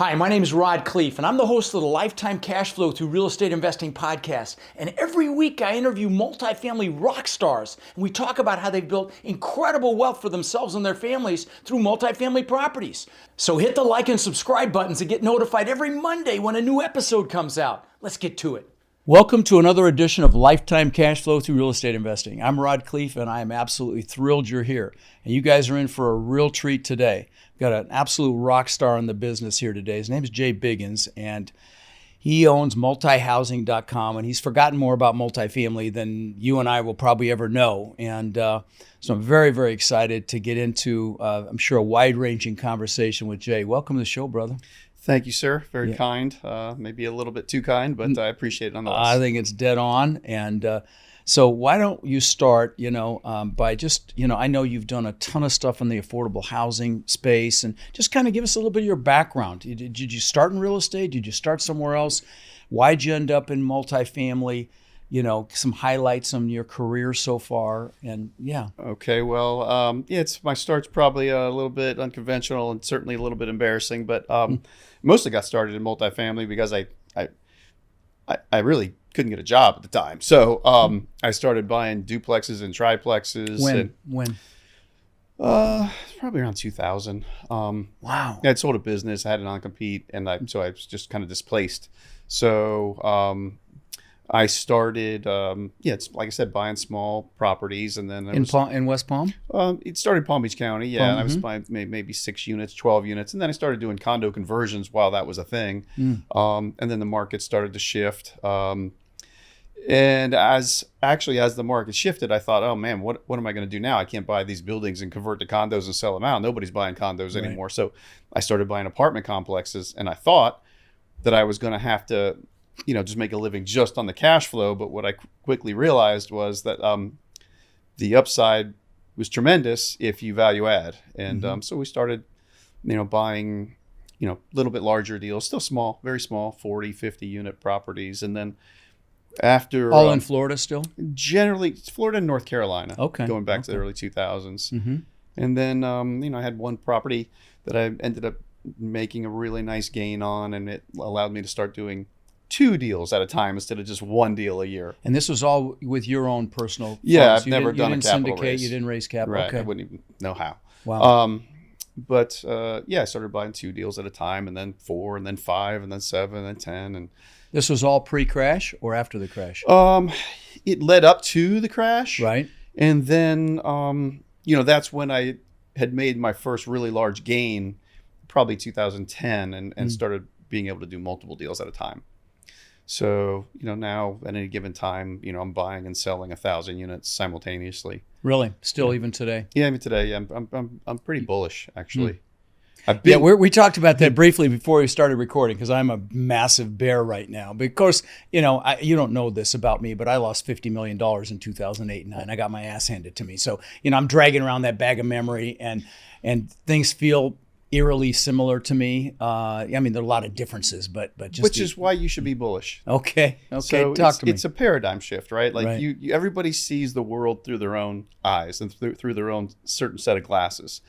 Hi, my name is Khleif, and I'm the host of the Lifetime Cash Flow Through Real Estate Investing podcast. And every week I interview multifamily rock stars, and we talk about how they've built incredible wealth for themselves and their families through multifamily properties. So hit the like and subscribe buttons to get notified every Monday when a new episode comes out. Let's get to it. Welcome to another edition of Lifetime Cash Flow Through Real Estate Investing. I'm Khleif, and I am absolutely thrilled you're here. And you guys are in for a real treat today. We've got an absolute rock star in the business here today. His name is Jay Biggins, and he owns multihousing.com, and he's forgotten more about multifamily than you and I will probably ever know. And so I'm very, very excited to get into, I'm sure, a wide-ranging conversation with Jay. Welcome to the show, brother. Thank you, sir. Very kind. Maybe a little bit too kind, but I appreciate it nonetheless. I think it's dead on. And so why don't you start, by just, I know you've done a ton of stuff in the affordable housing space, and just kind of give us a little bit of your background. Did you start in real estate? Did you start somewhere else? Why'd you end up in multifamily? Some highlights on your career so far, and yeah. Okay, well, my start's probably a little bit unconventional and certainly a little bit embarrassing, but mostly got started in multifamily because I really couldn't get a job at the time. So I started buying duplexes and triplexes. When? Probably around 2000. Wow. I'd sold a business, I had a non-compete, and so I was just kind of displaced. So I started, it's like I said, buying small properties, and then in West Palm. It started Palm Beach County, and I was buying maybe 6 units, 12 units, and then I started doing condo conversions while that was a thing. And then the market started to shift. And as the market shifted, I thought, oh man, what am I going to do now? I can't buy these buildings and convert to condos and sell them out. Nobody's buying condos anymore. So I started buying apartment complexes, and I thought that I was going to have to just make a living just on the cash flow. But what I quickly realized was that the upside was tremendous if you value add. And so we started, buying, a little bit larger deals, still small, very small, 40, 50 unit properties. And then after... All in Florida still? Generally, Florida and North Carolina. Okay. Going back to the early 2000s. And then, I had one property that I ended up making a really nice gain on, and it allowed me to start doing 2 deals at a time instead of just 1 deal a year. And this was all with your own personal funds? Yeah, I've never done a capital syndicate, raise. You didn't raise capital? Right, okay. I wouldn't even know how. Wow. But I started buying 2 deals at a time, and then 4, and then 5, and then 7, and then 10. And this was all pre-crash or after the crash? It led up to the crash. Right. And then, that's when I had made my first really large gain, probably 2010, and started being able to do multiple deals at a time. So, now at any given time, I'm buying and selling 1,000 units simultaneously. Really? Still even today? Yeah, even today. Yeah, I'm pretty bullish, actually. We talked about that briefly before we started recording, because I'm a massive bear right now. Because, you don't know this about me, but I lost $50 million in 2008 and 9. I got my ass handed to me. So, I'm dragging around that bag of memory, and things feel eerily similar to me. There are a lot of differences, but just... Which is why you should be bullish. Okay, so talk to me. It's a paradigm shift, right? Like right. Everybody sees the world through their own eyes and through their own certain set of glasses.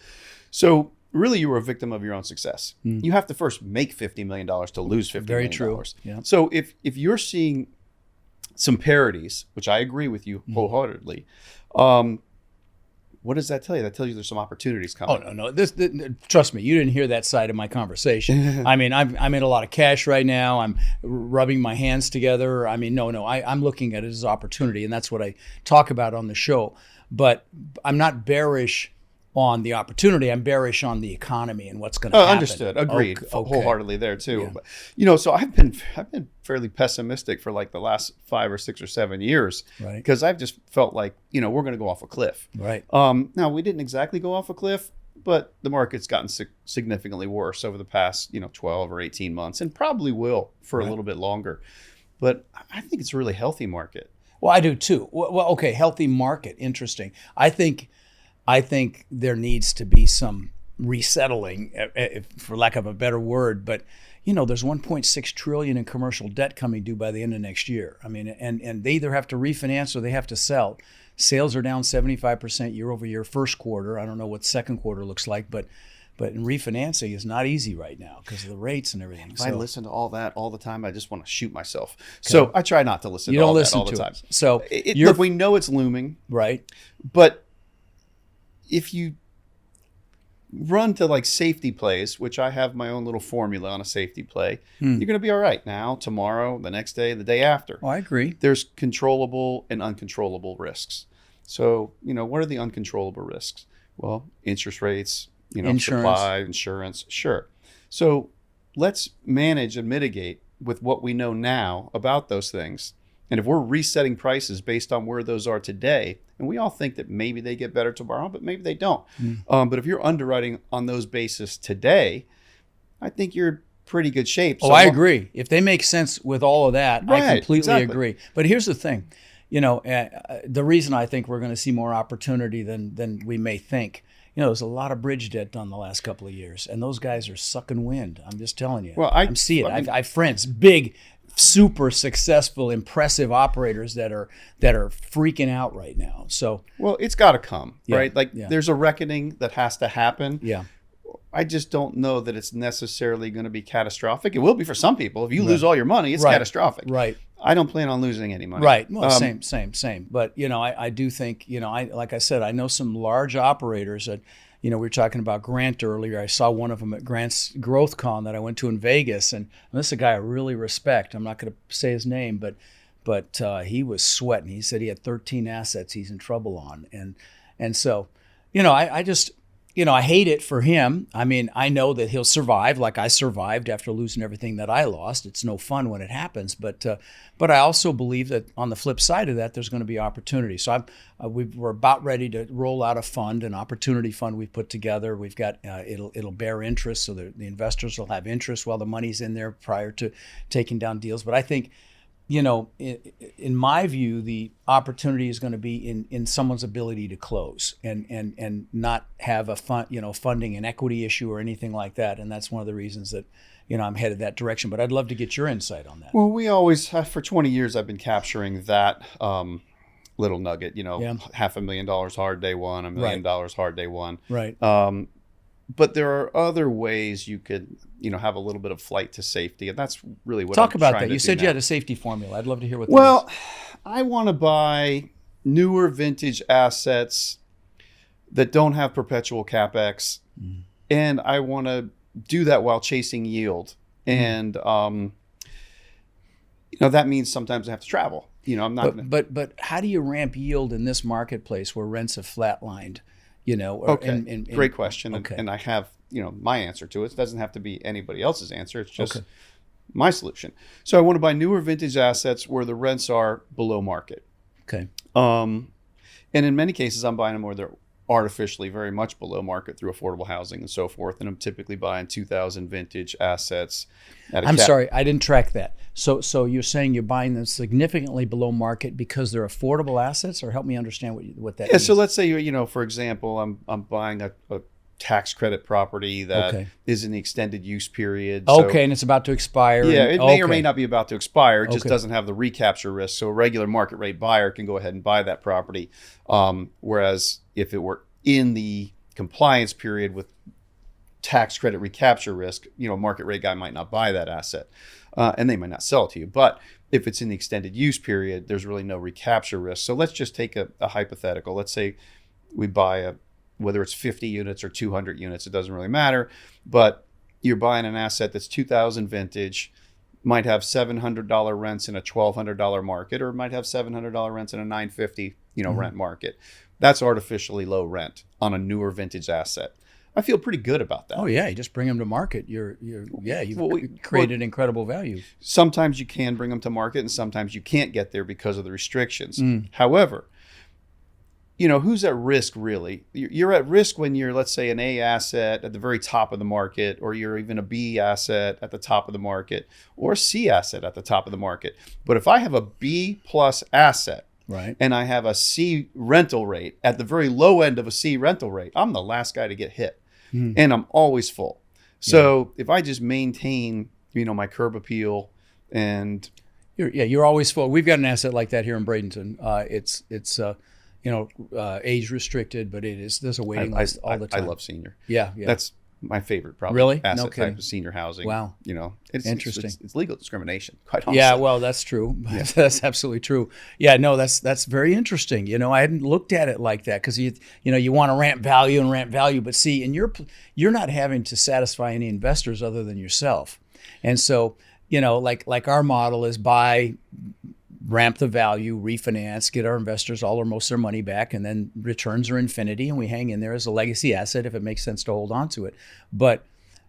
So really, you were a victim of your own success. You have to first make $50 million to lose $50 Very million. true. Yeah. So if you're seeing some parities, which I agree with you wholeheartedly, what does that tell you? That tells you there's some opportunities coming. Oh, no. This, trust me, you didn't hear that side of my conversation. I'm in a lot of cash right now. I'm rubbing my hands together. I'm looking at it as opportunity, and that's what I talk about on the show. But I'm not bearish on the opportunity. I'm bearish on the economy and what's going to happen. Understood. Agreed. Okay. Wholeheartedly there too. Yeah. But, so I've been fairly pessimistic for like the last 5 or 6 or 7 years, right? Because I've just felt like, we're going to go off a cliff. Right. Now we didn't exactly go off a cliff, but the market's gotten significantly worse over the past, 12 or 18 months, and probably will for a little bit longer. But I think it's a really healthy market. Well, I do too. Well, okay, healthy market. Interesting. I think there needs to be some resettling, for lack of a better word. But, there's $1.6 trillion in commercial debt coming due by the end of next year. And they either have to refinance or they have to sell. Sales are down 75% year over year, first quarter. I don't know what second quarter looks like, but But refinancing is not easy right now because of the rates and everything. If I listen to all that all the time, I just want to shoot myself. Okay. So I try not to listen to all that all the time. So look, we know it's looming. Right. But if you run to like safety plays, which I have my own little formula on a safety play, you're going to be all right now, tomorrow, the next day, the day after. Oh, I agree. There's controllable and uncontrollable risks. So, what are the uncontrollable risks? Well, interest rates, insurance. Supply, insurance, sure. So let's manage and mitigate with what we know now about those things. And if we're resetting prices based on where those are today, and we all think that maybe they get better tomorrow, but maybe they don't. But if you're underwriting on those bases today, I think you're pretty good shape. So I agree. If they make sense with all of that, right, I completely agree. But here's the thing. The reason I think we're going to see more opportunity than we may think, there's a lot of bridge debt done the last couple of years, and those guys are sucking wind. I'm just telling you. Well, I'm seeing it. I have friends, big, super successful, impressive operators that are freaking out right now. So, well, it's got to come, right? There's a reckoning that has to happen. Yeah. I just don't know that it's necessarily going to be catastrophic. It will be for some people. If you lose all your money, it's catastrophic. Right. I don't plan on losing any money. Right. Well, same. But, I do think, like I said, I know some large operators that, we were talking about Grant earlier. I saw one of them at Grant's Growth Con that I went to in Vegas. And this is a guy I really respect. I'm not going to say his name, but he was sweating. He said he had 13 assets he's in trouble on. And so, I just... I hate it for him. I mean, I know that he'll survive like I survived after losing everything that I lost. It's no fun when it happens. But I also believe that on the flip side of that, there's going to be opportunity. So we're about ready to roll out a fund, an opportunity fund we've put together. We've got, it'll bear interest. So the investors will have interest while the money's in there prior to taking down deals. But I think, in my view, the opportunity is going to be in someone's ability to close and not have a funding an equity issue or anything like that. And that's one of the reasons that, I'm headed that direction. But I'd love to get your insight on that. Well, we always, for 20 years, I've been capturing that little nugget, $500,000 hard day one, $1 million hard day one. Right. But there are other ways you could, have a little bit of flight to safety, and that's really what. Talk about that. You said you had a safety formula. I'd love to hear what. Well, I want to buy newer vintage assets that don't have perpetual capex, and I want to do that while chasing yield. And that means sometimes I have to travel. I'm not. But how do you ramp yield in this marketplace where rents have flatlined? Great question. Okay. And I have, my answer to it. It doesn't have to be anybody else's answer. It's just my solution. So I want to buy newer vintage assets where the rents are below market. Okay. And in many cases, I'm buying them where they're artificially very much below market through affordable housing and so forth. And I'm typically buying 2000 vintage assets. I'm sorry, I didn't track that. So you're saying you're buying them significantly below market because they're affordable assets, or help me understand what that means. So let's say, for example, I'm buying a tax credit property that is in the extended use period. And it's about to expire. Yeah, it may or may not be about to expire. It just doesn't have the recapture risk. So a regular market rate buyer can go ahead and buy that property. Whereas if it were in the compliance period with tax credit recapture risk, market rate guy might not buy that asset, and they might not sell it to you. But if it's in the extended use period, there's really no recapture risk. So let's just take a hypothetical. Let's say we buy whether it's 50 units or 200 units, it doesn't really matter. But you're buying an asset that's 2000 vintage, might have $700 rents in a $1,200 market, or might have $700 rents in a $950 rent market. That's artificially low rent on a newer vintage asset. I feel pretty good about that. Oh yeah, you just bring them to market. You've created incredible value. Sometimes you can bring them to market, and sometimes you can't get there because of the restrictions. However, who's at risk really? You're at risk when you're, let's say, an A asset at the very top of the market, or you're even a B asset at the top of the market, or a C asset at the top of the market. But if I have a B plus asset, right, and I have a C rental rate at the very low end of a C rental rate, I'm the last guy to get hit. And I'm always full. So if I just maintain, my curb appeal, and you're always full. We've got an asset like that here in Bradenton. It's age restricted, but there's a waiting list all the time. I love senior. Yeah. my favorite probably Really? No asset kidding. type of senior housing. Wow. It's Interesting. It's legal discrimination, quite honestly. Yeah, well, that's true. Yeah. That's absolutely true. Yeah, no, that's very interesting. I hadn't looked at it like that because you want to ramp value, but see, and you're not having to satisfy any investors other than yourself, and so like our model is buy, ramp the value, refinance, get our investors all or most of their money back, and then returns are infinity, and we hang in there as a legacy asset if it makes sense to hold on to it. But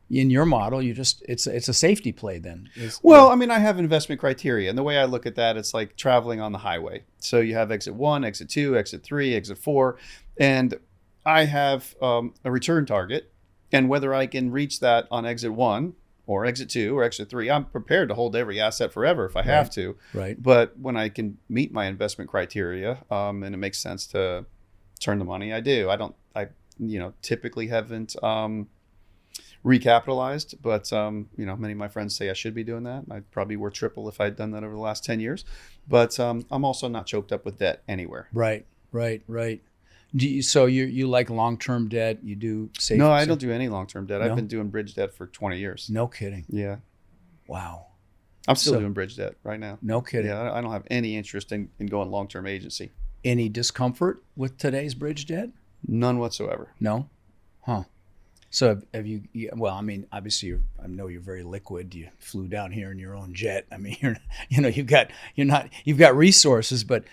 in your model, it's a safety play then. Well, I mean, I have investment criteria, and the way I look at that, it's like traveling on the highway. So you have exit 1, exit 2, exit 3, exit 4, and I have a return target, and whether I can reach that on exit 1 or exit 2 or exit 3, I'm prepared to hold every asset forever if I have to. Right. But when I can meet my investment criteria, and it makes sense to turn the money, I do. I typically haven't recapitalized, but many of my friends say I should be doing that. I'd probably worth triple if I'd done that over the last 10 years. But I'm also not choked up with debt anywhere. Right. So you like long-term debt? You do safe? No, I don't do any long-term debt. No? I've been doing bridge debt for 20 years. No kidding. Yeah. Wow. I'm still doing bridge debt right now. No kidding. Yeah, I don't have any interest in going long-term agency. Any discomfort with today's bridge debt? None whatsoever. No? Huh. So have you? Well, I mean, obviously, I know you're very liquid. You flew down here in your own jet. I mean, you've got resources, but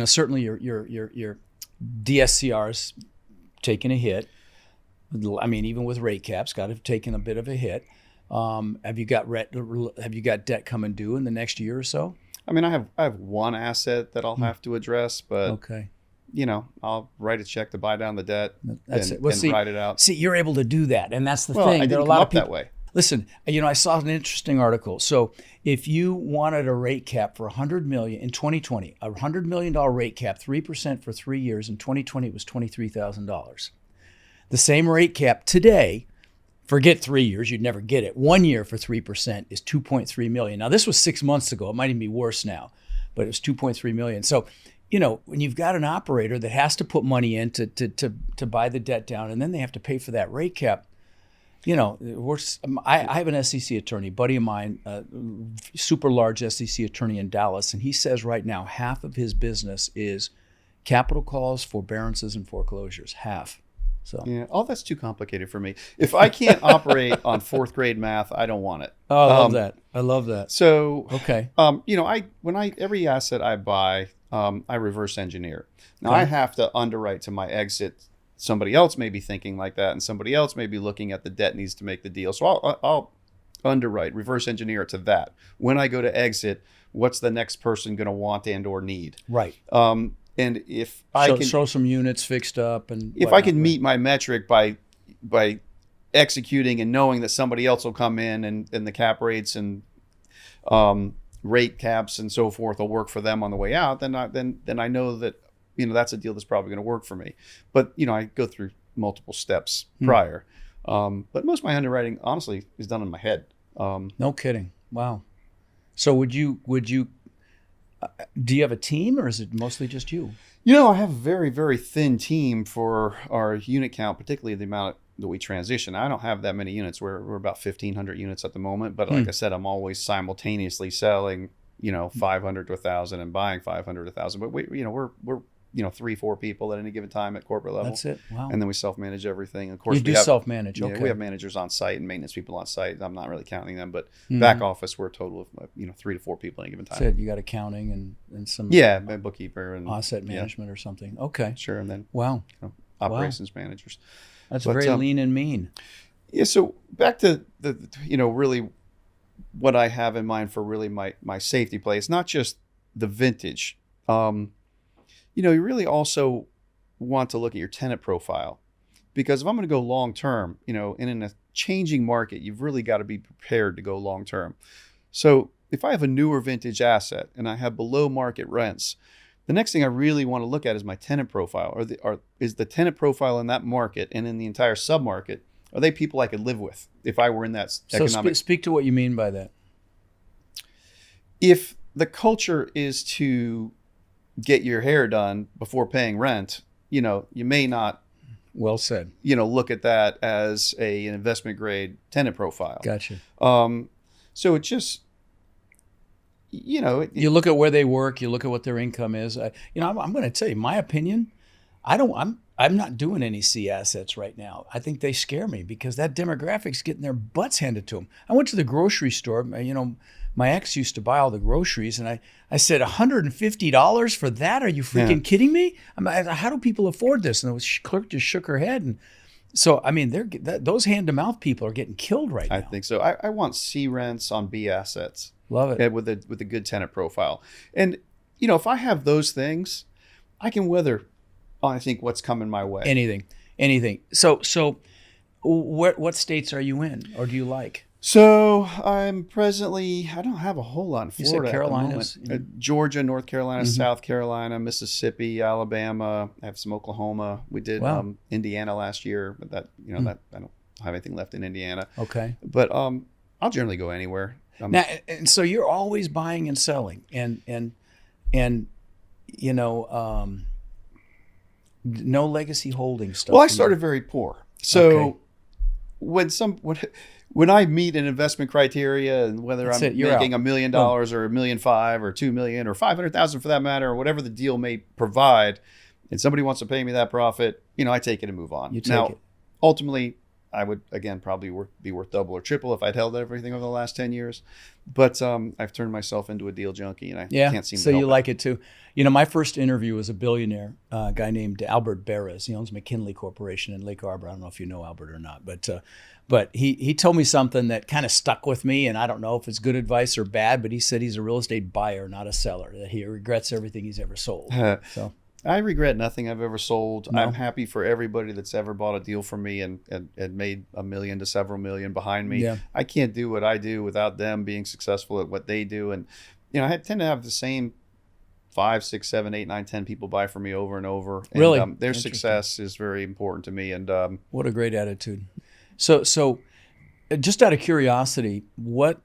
certainly your DSCR's taken a hit. I mean, even with rate caps, got to have taken a bit of a hit. Have you got debt coming due in the next year or so? I mean, I have one asset that I'll have to address, but okay. I'll write a check to buy down the debt and ride it out. See, you're able to do that, and that's the Well, thing. I There are didn't a lot come of up people that way. Listen, I saw an interesting article. So if you wanted a rate cap for $100 million in 2020, a $100 million rate cap, 3% for 3 years, in 2020 it was $23,000. The same rate cap today, forget 3 years, you'd never get it. 1 year for 3% is $2.3 million. Now this was 6 months ago. It might even be worse now, but it was $2.3 million. So when you've got an operator that has to put money in to buy the debt down, and then they have to pay for that rate cap, I have an SEC attorney, buddy of mine, super large SEC attorney in Dallas, and he says right now half of his business is capital calls, forbearances, and foreclosures. Half. So yeah, all that's too complicated for me. If I can't operate on fourth grade math, I don't want it. Oh, I love that. So okay. Every asset I buy, I reverse engineer. Now Okay. I have to underwrite to my exit. Somebody else may be thinking like that, and somebody else may be looking at the debt needs to make the deal. So I'll underwrite, reverse engineer it to that. When I go to exit, what's the next person going to want and or need? Right. And if I can show some units fixed up, and if I can meet my metric by executing and knowing that somebody else will come in and the cap rates and rate caps and so forth will work for them on the way out, then I know that that's a deal that's probably going to work for me. But I go through multiple steps prior. But most of my underwriting, honestly, is done in my head. No kidding. Wow. So would you? Do you have a team, or is it mostly just you? I have a very, very thin team for our unit count, particularly the amount that we transition. I don't have that many units. We're about 1,500 units at the moment. But like I said, I'm always simultaneously selling, 500 to 1,000 and buying 500 to 1,000. But we're 3-4 people at any given time at corporate level. That's it. Wow. And then we self-manage everything. Of course, you do self-manage. Okay. We have managers on site and maintenance people on site. I'm not really counting them, but back office, we're a total of 3 to 4 people at any given time. That's it. You got accounting and some a bookkeeper and asset management or something. Okay. Sure. And then wow, operations managers. That's very lean and mean. Yeah. So back to the really what I have in mind for really my safety play. It's not just the vintage. You really also want to look at your tenant profile, because if I'm going to go long term, and in a changing market, you've really got to be prepared to go long term. So if I have a newer vintage asset and I have below market rents, the next thing I really want to look at is my tenant profile, is the tenant profile in that market and in the entire submarket, are they people I could live with if I were in that economic? So speak to what you mean by that. If the culture is to get your hair done before paying rent, you may not Well said. look at that as an investment grade tenant profile. Gotcha. So it just, you look at where they work, you look at what their income is. I'm going to tell you my opinion. I'm not doing any C assets right now. I think they scare me because that demographic's getting their butts handed to them. I went to the grocery store. My ex used to buy all the groceries, and I said, $150 for that? Are you freaking kidding me? How do people afford this? And the clerk just shook her head. And so, those hand-to-mouth people are getting killed right now. I think so. I want C rents on B assets. Love it. With a good tenant profile. And, if I have those things, I can weather, I think, what's coming my way. Anything. So what states are you in, or do you like? So I'm presently, I don't have a whole lot in Florida. You said Carolinas? At the moment. Georgia, North Carolina, South Carolina, Mississippi, Alabama. I have some Oklahoma. We did Indiana last year, but that I don't have anything left in Indiana. Okay. But I'll generally go anywhere. Now, and so you're always buying and selling, and no legacy holding stuff. Well, I started very poor, so when I meet an investment criteria, and whether I'm making $1 million or $1.5 million or $2 million or $500,000 for that matter, or whatever the deal may provide, and somebody wants to pay me that profit, I take it and move on. You take it. Ultimately, I would, again, probably be worth double or triple if I'd held everything over the last 10 years. But I've turned myself into a deal junkie, and I can't seem to help it. So you like it too. My first interview was a billionaire, a guy named Albert Beres. He owns McKinley Corporation in Lake Arbor. I don't know if you know Albert or not, but he told me something that kind of stuck with me, and I don't know if it's good advice or bad, but he said he's a real estate buyer, not a seller, that he regrets everything he's ever sold. So I regret nothing I've ever sold. No. I'm happy for everybody that's ever bought a deal from me and made $1 million to several million behind me. Yeah. I can't do what I do without them being successful at what they do. And, I tend to have the same 5, 6, 7, 8, 9, 10 people buy from me over and over. And, really? Their success is very important to me. And what a great attitude. So just out of curiosity, what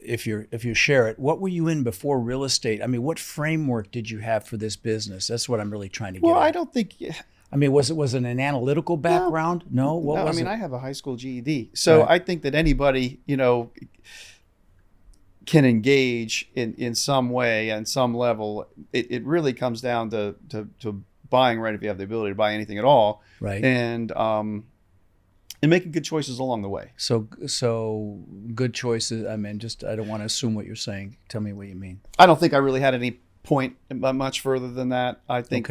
if you share it, what were you in before real estate? What framework did you have for this business? That's what I'm really trying to get at. I don't think. Was it an analytical background? No. What was it? I have a high school GED, so I think that anybody can engage in some way and some level. It really comes down to buying right if you have the ability to buy anything at all, right? And making good choices along the way. So good choices. I don't want to assume what you're saying. Tell me what you mean. I don't think I really had any point much further than that. I think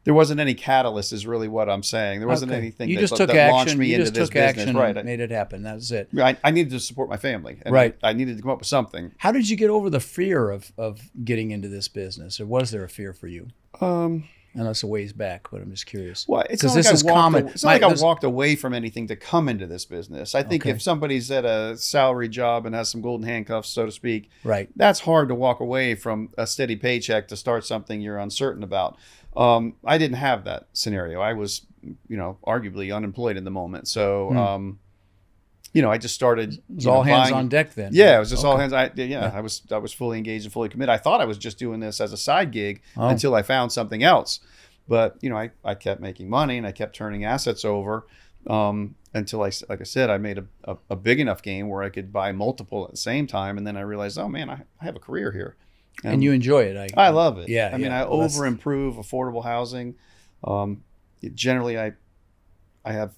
there wasn't any catalyst is really what I'm saying. There wasn't anything that launched me into this business. Right. And made it happen. That's it. I needed to support my family. And right. I needed to come up with something. How did you get over the fear of getting into this business? Or was there a fear for you? I know it's a ways back, but I'm just curious. Well, it's not like I walked away from anything to come into this business. I think if somebody's at a salary job and has some golden handcuffs, so to speak, right, that's hard to walk away from a steady paycheck to start something you're uncertain about. I didn't have that scenario. I was, arguably unemployed in the moment. So, I just started. It was all hands on deck then. Yeah, it was just all hands. I was fully engaged and fully committed. I thought I was just doing this as a side gig until I found something else. But I kept making money and I kept turning assets over until like I said, I made a big enough gain where I could buy multiple at the same time. And then I realized, oh man, I have a career here. And you enjoy it. I love it. Yeah. I over improve affordable housing. Generally, I have,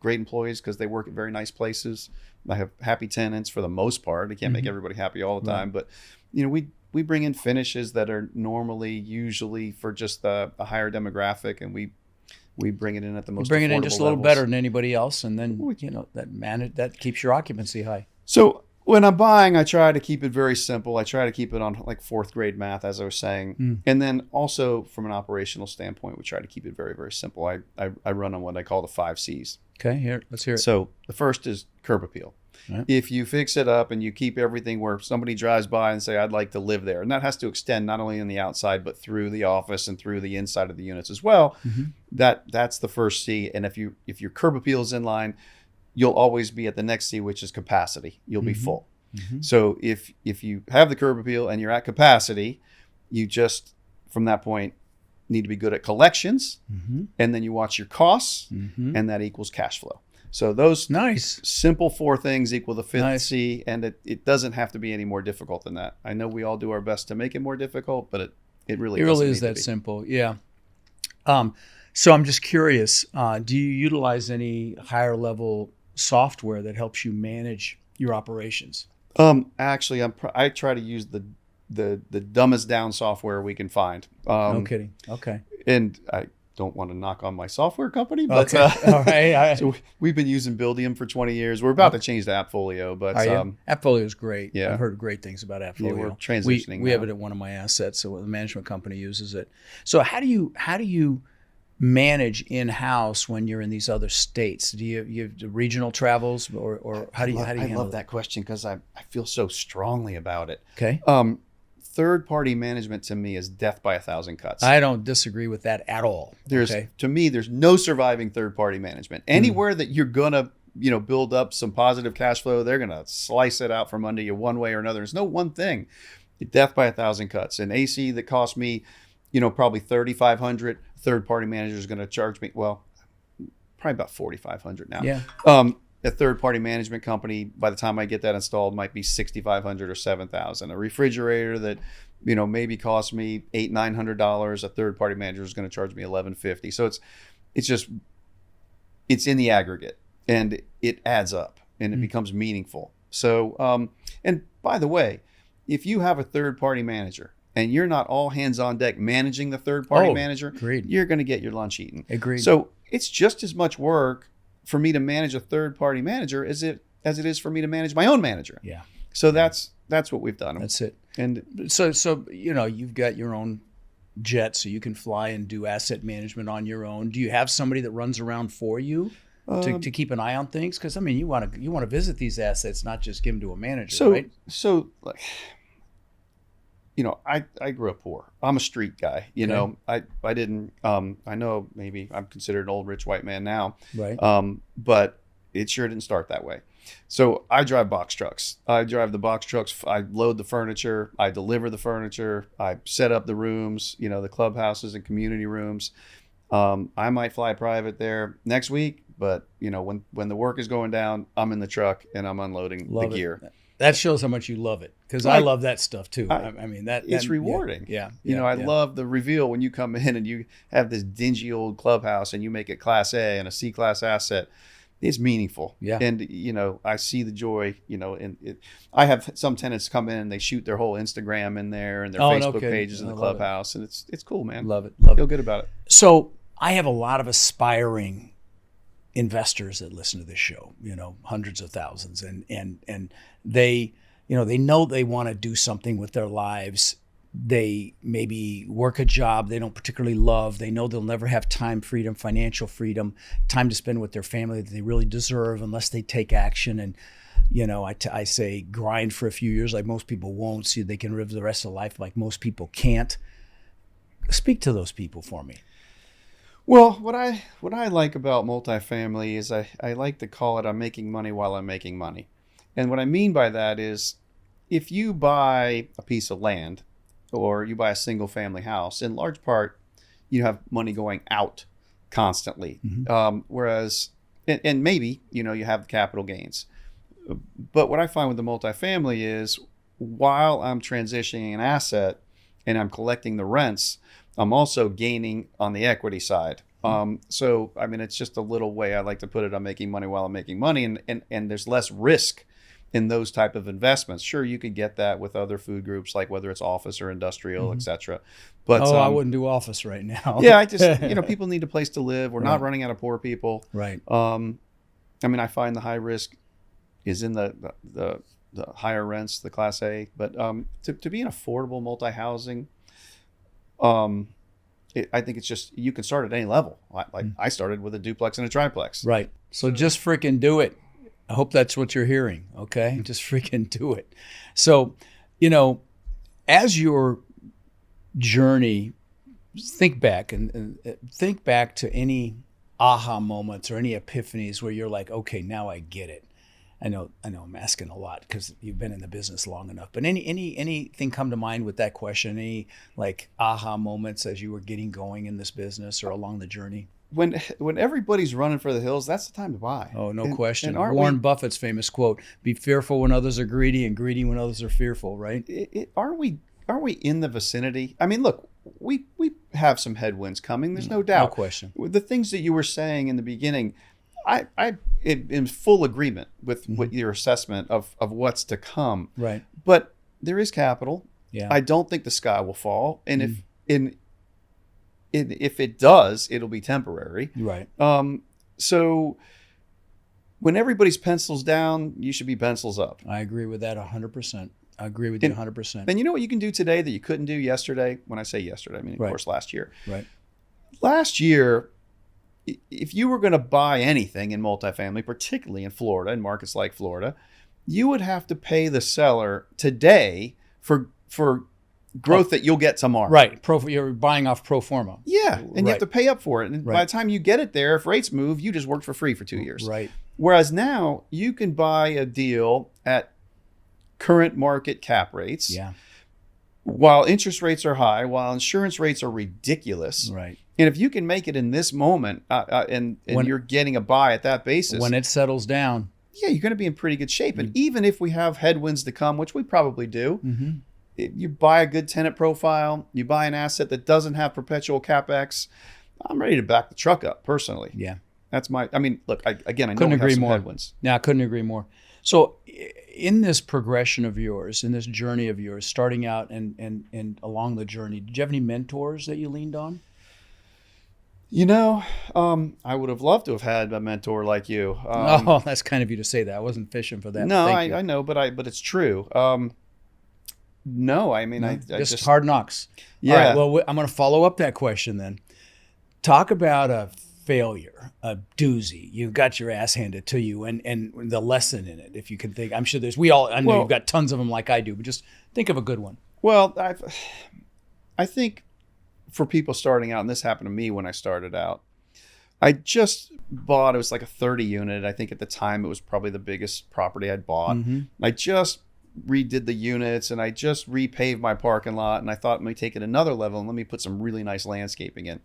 great employees because they work at very nice places. I have happy tenants for the most part. I can't make everybody happy all the time, but we bring in finishes that are usually for just a higher demographic, and we bring it in at the most. You bring it in just a little better than anybody else, and then that keeps your occupancy high. So when I'm buying, I try to keep it very simple. I try to keep it on like 4th grade math, as I was saying. And then also from an operational standpoint, we try to keep it very, very simple. I run on what I call the 5 C's. Okay, let's hear it. So the first is curb appeal. Right. If you fix it up and you keep everything where somebody drives by and say, I'd like to live there, and that has to extend not only on the outside, but through the office and through the inside of the units as well. That's the first C. And if your curb appeal is in line, you'll always be at the next C, which is capacity. You'll be full. So if you have the curb appeal and you're at capacity, you just, from that point, need to be good at collections, and then you watch your costs, and that equals cash flow. So those simple 4 things equal the 5th C, and it doesn't have to be any more difficult than that. I know we all do our best to make it more difficult, but it really is that simple. Yeah. So I'm just curious, do you utilize any higher level software that helps you manage your operations? Actually, I try to use the dumbest down software we can find. No kidding. Okay. And I don't want to knock on my software company, but all right. So we've been using Buildium for 20 years. We're about to change to AppFolio, but AppFolio is great. Yeah. I've heard great things about AppFolio. Yeah, we're transitioning. We have it at one of my assets, so the management company uses it. So how do you manage in-house when you're in these other states? Do you have the regional travels, or how do you handle I love that question because I feel so strongly about it. Okay. Third-party management to me is death by 1,000 cuts. I don't disagree with that at all. To me, there's no surviving third-party management. Anywhere that you're gonna, build up some positive cash flow, they're gonna slice it out from under you one way or another. There's no one thing. Death by 1,000 cuts. An AC that cost me, probably $3,500. Third-party manager is gonna charge me, well, probably about $4,500 now. Yeah. A third-party management company, by the time I get that installed, might be $6,500 or $7,000. A refrigerator that, maybe cost me $800-900. A third-party manager is going to charge me $1,150. So it's in the aggregate, and it adds up, and it becomes meaningful. So, and by the way, if you have a third-party manager and you're not all hands on deck managing the third-party manager, agreed. You're going to get your lunch eaten. Agreed. So it's just as much work for me to manage a third-party manager as it is for me to manage my own manager. Yeah. So that's what we've done. That's it. And so you've got your own jet, so you can fly and do asset management on your own. Do you have somebody that runs around for you to keep an eye on things? Because you want to visit these assets, not just give them to a manager, right? So like, I grew up poor. I'm a street guy. I didn't. I know maybe I'm considered an old rich white man now. Right. But it sure didn't start that way. So I drive box trucks. I drive the box trucks. I load the furniture. I deliver the furniture. I set up the rooms. The clubhouses and community rooms. I might fly private there next week, but when the work is going down, I'm in the truck and I'm unloading the gear. That shows how much you love it, because I love that stuff too. It's rewarding. Yeah. I love the reveal when you come in and you have this dingy old clubhouse and you make it Class A and a C-class asset. It's meaningful. Yeah. And, I see the joy, in it. I have some tenants come in and they shoot their whole Instagram in there and their Facebook pages in the clubhouse. And it's cool, man. Love it. Feel good about it. So I have a lot of aspiring investors that listen to this show, hundreds of thousands, and they know they want to do something with their lives. They maybe work a job they don't particularly love. They know they'll never have time freedom, financial freedom, time to spend with their family that they really deserve unless they take action. And I say grind for a few years like most people won't, so they can live the rest of life like most people can't. Speak to those people for me. Well, what I like about multifamily is I like to call it I'm making money while I'm making money. And what I mean by that is if you buy a piece of land or you buy a single family house, in large part, you have money going out constantly. Whereas, and maybe, you have the capital gains. But what I find with the multifamily is while I'm transitioning an asset and I'm collecting the rents, I'm also gaining on the equity side. So, it's just a little way I like to put it. I'm making money while I'm making money, and there's less risk in those type of investments. Sure, you could get that with other food groups, like whether it's office or industrial, et cetera. But I wouldn't do office right now. Yeah, I just, people need a place to live. We're not running out of poor people. Right. I find the high risk is in the higher rents, the Class A. But to be an affordable multi-housing, I think it's just, you can start at any level. I started with a duplex and a triplex. Right. So just freaking do it. I hope that's what you're hearing. Okay. Just freaking do it. So, as your journey, think back and think back to any aha moments or any epiphanies where you're like, okay, now I get it. I know I'm asking a lot because you've been in the business long enough. But anything come to mind with that question? Any like aha moments as you were getting going in this business or along the journey? When everybody's running for the hills, that's the time to buy. Oh, no question. And Warren Buffett's famous quote: "Be fearful when others are greedy, and greedy when others are fearful." Right? Aren't we in the vicinity? I mean, look, we have some headwinds coming. There's no doubt. No question. The things that you were saying in the beginning, I am in full agreement with your assessment of what's to come. Right. But there is capital. Yeah. I don't think the sky will fall, and if it does, it'll be temporary. Right. So when everybody's pencils down, you should be pencils up. I agree with that 100%. I agree with you 100%. And you know what you can do today that you couldn't do yesterday? When I say yesterday, I mean, of course, last year. Right. Last year, if you were going to buy anything in multifamily, particularly in Florida, in markets like Florida, you would have to pay the seller today for growth that you'll get tomorrow. Right. You're buying off pro forma. Yeah. And you have to pay up for it. And by the time you get it there, if rates move, you just worked for free for 2 years. Right. Whereas now you can buy a deal at current market cap rates. Yeah. While interest rates are high, while insurance rates are ridiculous. Right. And if you can make it in this moment and you're getting a buy at that basis. When it settles down. Yeah, you're going to be in pretty good shape. And even if we have headwinds to come, which we probably do, you buy a good tenant profile, you buy an asset that doesn't have perpetual CapEx, I'm ready to back the truck up personally. Yeah. That's I mean, look, I know couldn't we agree have some more. headwinds. Yeah, I couldn't agree more. So in this progression of yours, in this journey of yours, starting out and along the journey, did you have any mentors that you leaned on? You know, I would have loved to have had a mentor like you. Oh, that's kind of you to say that. I wasn't fishing for that. No, I know, but it's true. No, I mean, I just hard knocks. Yeah. All right, well, I'm going to follow up that question then. Talk about a failure, a doozy. You got your ass handed to you, and the lesson in it, if you can think. I'm sure I know you've got tons of them like I do, but just think of a good one. Well, I think for people starting out, and this happened to me when I started out, I just bought, it was like a 30 unit. I think at the time it was probably the biggest property I'd bought. I just redid the units and I just repaved my parking lot, and I thought, let me take it another level and let me put some really nice landscaping in.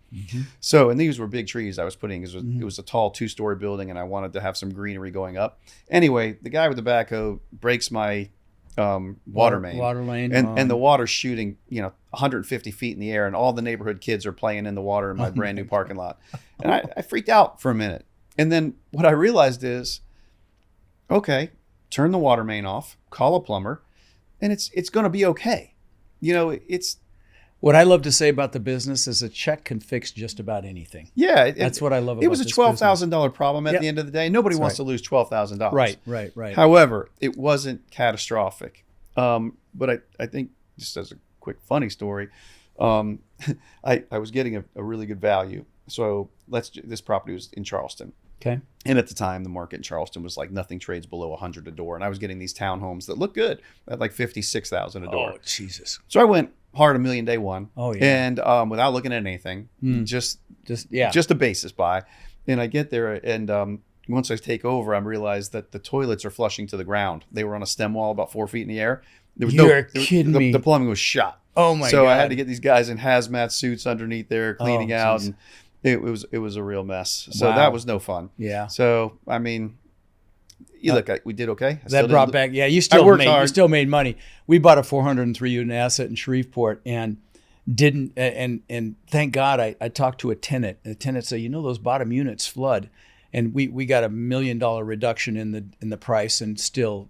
So, and these were big trees I was putting. It was a tall 2-story building and I wanted to have some greenery going up. Anyway, the guy with the backhoe breaks my water main, and the water's shooting 150 feet in the air, and all the neighborhood kids are playing in the water in my brand new parking lot. And I freaked out for a minute. And then what I realized is, okay, turn the water main off, call a plumber, and it's going to be okay. It's what I love to say about the business is a check can fix just about anything. Yeah, that's what I love about it. It was a $12,000 problem at the end of the day. Nobody wants to lose $12,000. Right. However, it wasn't catastrophic. But I think, just as a quick funny story, I was getting a really good value. So this property was in Charleston. Okay. And at the time, the market in Charleston was like nothing trades below 100 a door, and I was getting these townhomes that look good at like 56,000 a door. Oh, Jesus! So I went hard $1 million day one. Oh yeah. And without looking at anything, just a basis buy. And I get there, and once I take over, I realized that the toilets are flushing to the ground. They were on a stem wall about 4 feet in the air. You're kidding me. The plumbing was shot. Oh my God! So I had to get these guys in hazmat suits underneath there cleaning out, and it was a real mess. So that was no fun. Yeah. So I mean, we did okay. That brought back. Yeah, you still made money. We bought a 403 unit asset in Shreveport and didn't. And thank God I talked to a tenant. And the tenant said, those bottom units flood, and we got $1 million reduction in the price, and still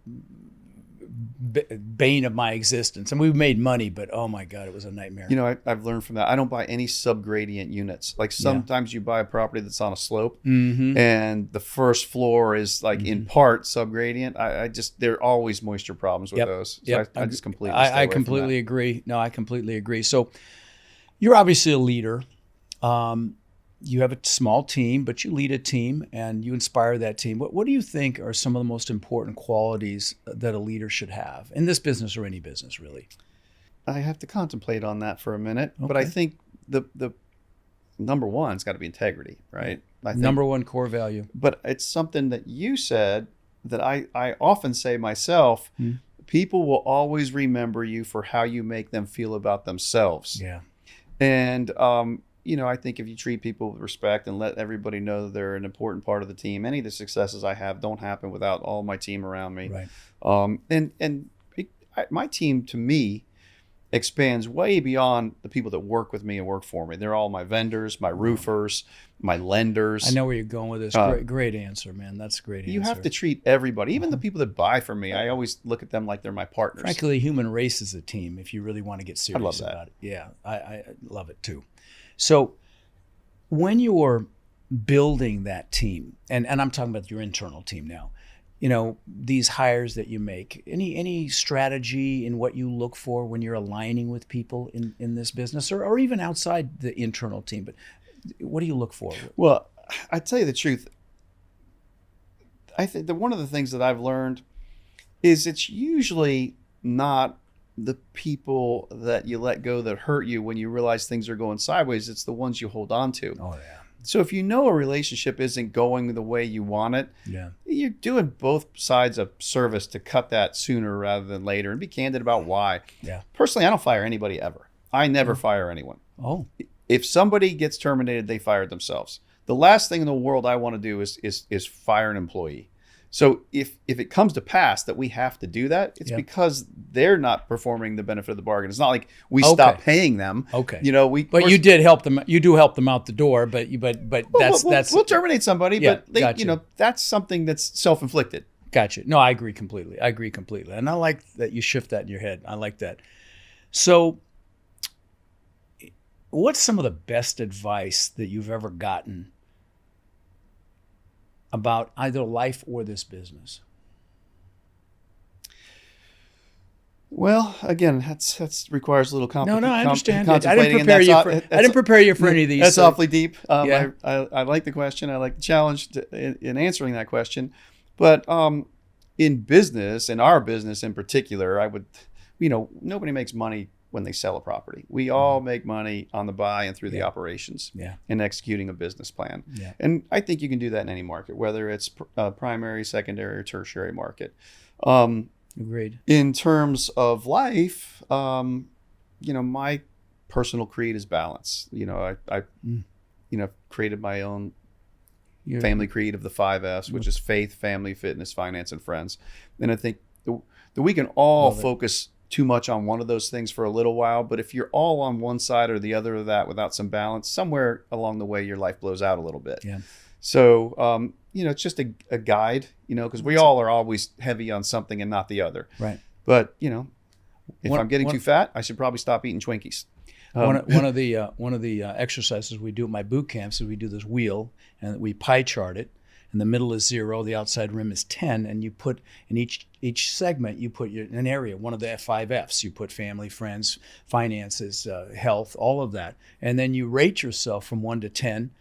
bane of my existence. And we made money, but oh my God, it was a nightmare. I've learned from that. I don't buy any subgradient units. Like sometimes you buy a property that's on a slope, and the first floor is like in part subgradient. There are always moisture problems with those. So I just completely stay away from that. Agree. No, I completely agree. So you're obviously a leader. You have a small team, but you lead a team and you inspire that team. What do you think are some of the most important qualities that a leader should have in this business or any business, really? I have to contemplate on that for a minute, but I think the number one's got to be integrity, right? I think, number one core value. But it's something that you said that I often say myself, people will always remember you for how you make them feel about themselves. Yeah. And, I think if you treat people with respect and let everybody know that they're an important part of the team, any of the successes I have don't happen without all my team around me. Right. My team, to me, expands way beyond the people that work with me and work for me. They're all my vendors, my roofers, my lenders. I know where you're going with this. Great answer, man. That's a great answer. You have to treat everybody, even the people that buy from me. I always look at them like they're my partners. Frankly, the human race is a team if you really want to get serious love that. about it. Yeah, I love it too. So when you're building that team, and I'm talking about your internal team now, these hires that you make, any strategy in what you look for when you're aligning with people in this business or even outside the internal team? But what do you look for? Well, I tell you the truth. I think that one of the things that I've learned is it's usually not the people that you let go that hurt you when you realize things are going sideways. It's the ones you hold on to. Oh, yeah. So if you know a relationship isn't going the way you want it, you're doing both sides a service to cut that sooner rather than later and be candid about why. Yeah. Personally, I don't fire anybody ever. I never fire anyone. Oh. If somebody gets terminated, they fired themselves. The last thing in the world I want to do is fire an employee. So if it comes to pass that we have to do that, it's because they're not performing the benefit of the bargain. It's not like we stop paying them. Okay. But you did help them. You do help them out the door, but we'll terminate somebody. Yeah, but that's something that's self-inflicted. Gotcha. No, I agree completely. And I like that you shift that in your head. I like that. So what's some of the best advice that you've ever gotten about either life or this business? Well, again, that's requires a little No, I understand. I didn't prepare you for any of these. That's awfully deep. Yeah. I like the question. I like the challenge in answering that question. But in business, in our business in particular, I would, nobody makes money when they sell a property. We all make money on the buy and through the operations and executing a business plan. Yeah. And I think you can do that in any market, whether it's primary, secondary, or tertiary market. Agreed. In terms of life, my personal creed is balance. I created my own family creed of the 5 F's, which is faith, family, fitness, finance, and friends. And I think that we can all focus too much on one of those things for a little while, but if you're all on one side or the other of that without some balance, somewhere along the way your life blows out a little bit. Yeah. So it's just a guide, because we all are always heavy on something and not the other. Right. But if I'm getting too fat, I should probably stop eating Twinkies. One of the exercises we do at my boot camps is we do this wheel and we pie chart it. In the middle is 0, the outside rim is 10, and you put in each segment you put an area, one of the 5 F's. You put family, friends, finances, health, all of that, and then you rate yourself from 1 to 10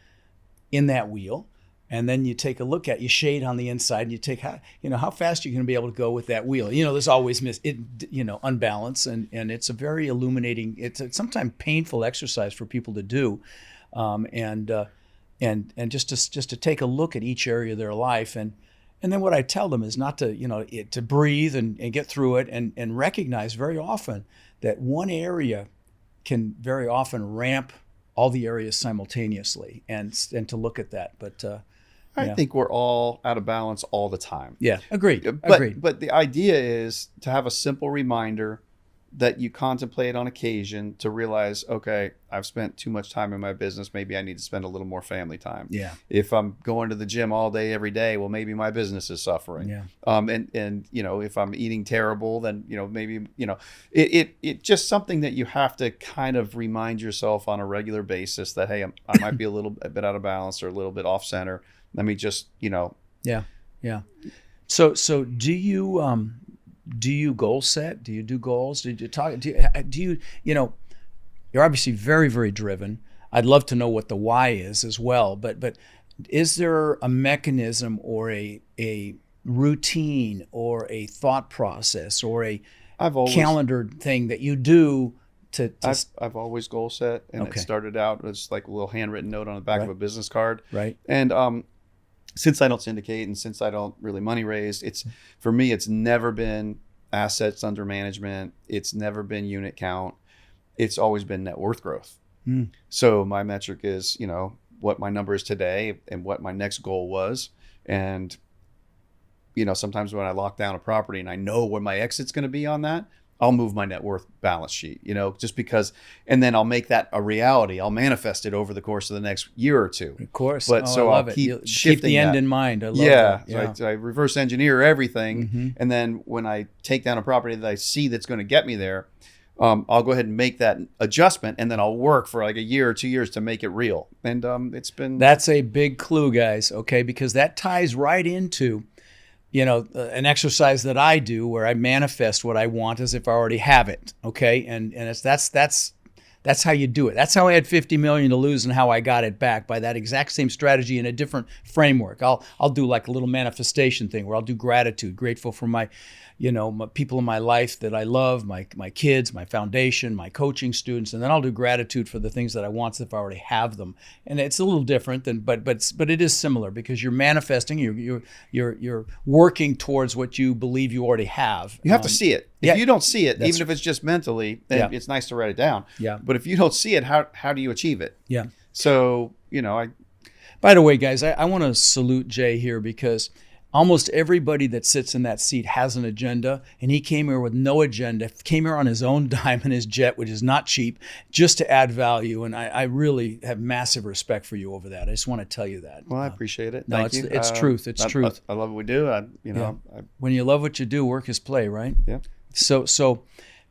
in that wheel, and then you take a look at you shade on the inside, and you take how fast you're going to be able to go with that wheel. There's always unbalance, and it's a very illuminating. It's a sometimes painful exercise for people to do, and just to take a look at each area of their life, and then what I tell them is not to to breathe and get through it, and recognize very often that one area can very often ramp all the areas simultaneously, and to look at that. But I think we're all out of balance all the time. Yeah, agreed. But the idea is to have a simple reminder that you contemplate on occasion to realize, okay, I've spent too much time in my business. Maybe I need to spend a little more family time. Yeah. If I'm going to the gym all day, every day, well, maybe my business is suffering. Yeah. And if I'm eating terrible, then, maybe, it just something that you have to kind of remind yourself on a regular basis that, hey, I might be a bit out of balance or a little bit off center. Let me just, Yeah. So do you goal set? Do you do goals? Do you talk? Do you you're obviously very, very driven. I'd love to know what the why is as well. But is there a mechanism or a routine or a thought process or a calendar thing that you do to I've always goal set, and it started out as like a little handwritten note on the back of a business card. Right. And since I don't syndicate and since I don't really money raise, for me, it's never been assets under management. It's never been unit count. It's always been net worth growth. So my metric is, what my number is today and what my next goal was. And, sometimes when I lock down a property and I know what my exit's going to be on that, I'll move my net worth balance sheet, just because, and then I'll make that a reality. I'll manifest it over the course of the next year or two. Of course. But so I'll keep shifting the end that. in mind. I love that. Yeah. So I reverse engineer everything. And then when I take down a property that I see that's going to get me there, I'll go ahead and make that adjustment, and then I'll work for like a year or 2 years to make it real. And it's been... That's a big clue, guys, okay? Because that ties right into, an exercise that I do where I manifest what I want as if I already have it, okay? And that's how you do it. That's how I had $50 million to lose and how I got it back, by that exact same strategy in a different framework. I'll do like a little manifestation thing where I'll do gratitude, grateful for my people in my life that I love, my kids, my foundation, my coaching students, and then I'll do gratitude for the things that I want as if I already have them. And it's a little different but it is similar, because you're manifesting, you're working towards what you believe you already have. You have to see it. If you don't see it, even if it's just mentally, then Yeah. it's nice to write it down. Yeah. But if you don't see it, how do you achieve it? Yeah. So, By the way, guys, I want to salute Jay here, because almost everybody that sits in that seat has an agenda, and he came here with no agenda, came here on his own dime in his jet, which is not cheap, just to add value. And I really have massive respect for you over that. I just want to tell you that. Well, I appreciate it. No, Thank you. It's truth. It's truth. I love what we do. When you love what you do, work is play, right? Yeah. So,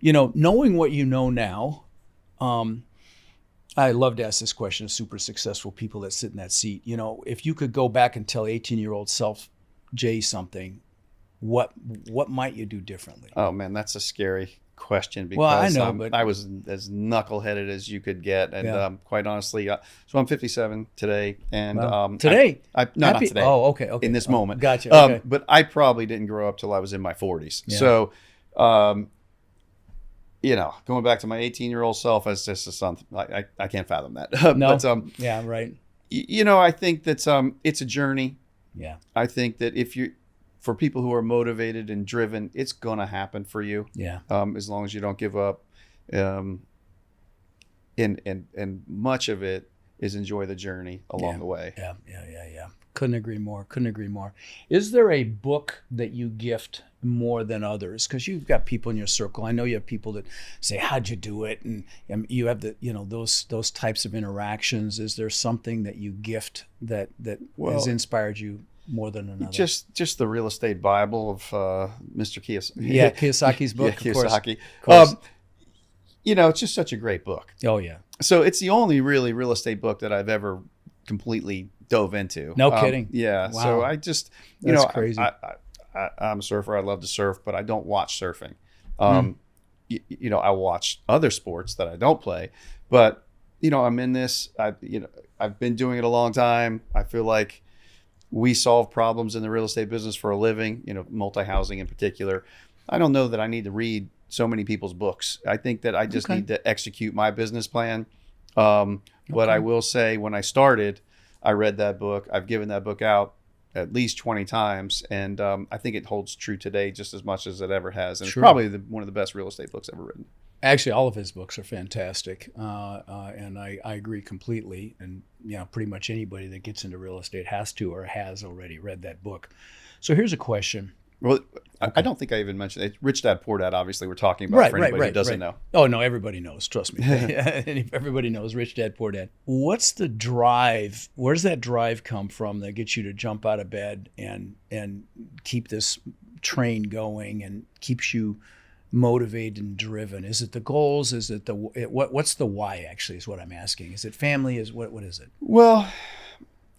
knowing what you know now, I love to ask this question of super successful people that sit in that seat. If you could go back and tell 18-year-old self Jay something, what might you do differently? Oh man, that's a scary question, because well, I know, but I was as knuckleheaded as you could get, and quite honestly, so I'm 57 today, and today, not today. Oh, okay. In this moment, gotcha. Okay. But I probably didn't grow up till I was in my 40s. Yeah. So, going back to my 18-year-old self, as just something I can't fathom that. No. But, yeah. Right. I think that it's a journey. Yeah. I think that for people who are motivated and driven, it's going to happen for you. Yeah. As long as you don't give up. And much of it is enjoy the journey along the way. Yeah. Couldn't agree more. Is there a book that you gift more than others? Because you've got people in your circle. I know you have people that say, "How'd you do it?" And you have those types of interactions. Is there something that you gift that has inspired you more than another? Just the real estate Bible of Mr. Kiyosaki. Yeah, Kiyosaki's book. Yeah, Kiyosaki. Of course. It's just such a great book. Oh yeah. So it's the only really real estate book that I've ever completely dove into. No kidding. Yeah. Wow. So I just, That's crazy. I'm a surfer. I love to surf, but I don't watch surfing. I watch other sports that I don't play, but I'm in this. I've been doing it a long time. I feel like we solve problems in the real estate business for a living. Multi-housing in particular. I don't know that I need to read so many people's books. I think that I just need to execute my business plan. But I will say, when I started, I read that book. I've given that book out at least 20 times. And I think it holds true today just as much as it ever has. And It's probably one of the best real estate books ever written. Actually, all of his books are fantastic. And I agree completely. And, pretty much anybody that gets into real estate has to or has already read that book. So here's a question. Well, I don't think I even mentioned it. Rich Dad, Poor Dad, obviously, we're talking about for anybody who doesn't know. Oh, no, everybody knows. Trust me. Everybody knows Rich Dad, Poor Dad. What's the drive? Where does that drive come from that gets you to jump out of bed and keep this train going and keeps you motivated and driven? Is it the goals? Is it what's the why, actually, is what I'm asking. Is it family? What is it? Well,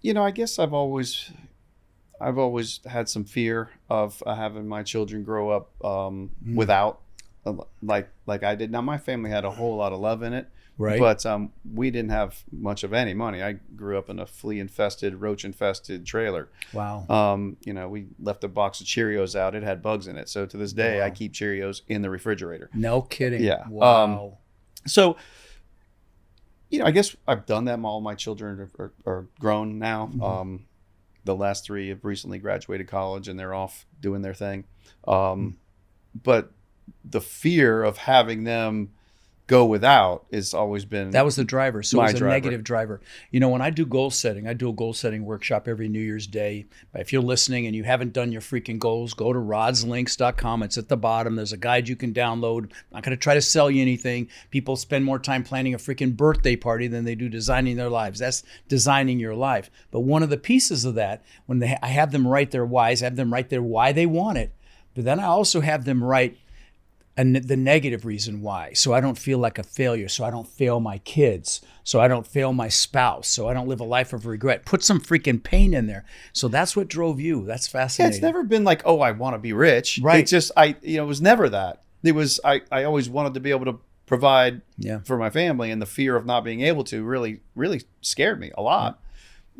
I guess I've always had some fear of having my children grow up without, like I did. Now, my family had a whole lot of love in it, right? But we didn't have much of any money. I grew up in a flea-infested, roach-infested trailer. Wow. We left a box of Cheerios out. It had bugs in it. So to this day, I keep Cheerios in the refrigerator. No kidding. Yeah. Wow. So, I guess I've done that. All my children are grown now. the last 3 have recently graduated college and they're off doing their thing. But the fear of having them go without has always been that was the driver. So it was a driver. negative driver. You know, when I do goal setting, I do a goal setting workshop every New Year's Day. If you're listening and you haven't done your freaking goals, go to rodslinks.com. It's at the bottom. There's a guide you can download. I'm not going to try to sell you anything. People spend more time planning a freaking birthday party than they do designing their lives. That's designing your life. But one of the pieces of that, when I have them write their whys, I have them write their why they want it. But then I also have them write the negative reason why. So I don't feel like a failure. So I don't fail my kids. So I don't fail my spouse. So I don't live a life of regret. Put some freaking pain in there. So that's what drove you. That's fascinating. Yeah, it's never been like, oh, I want to be rich. Right. It's just, it was never that. It was, I always wanted to be able to provide for my family, and the fear of not being able to really, really scared me a lot.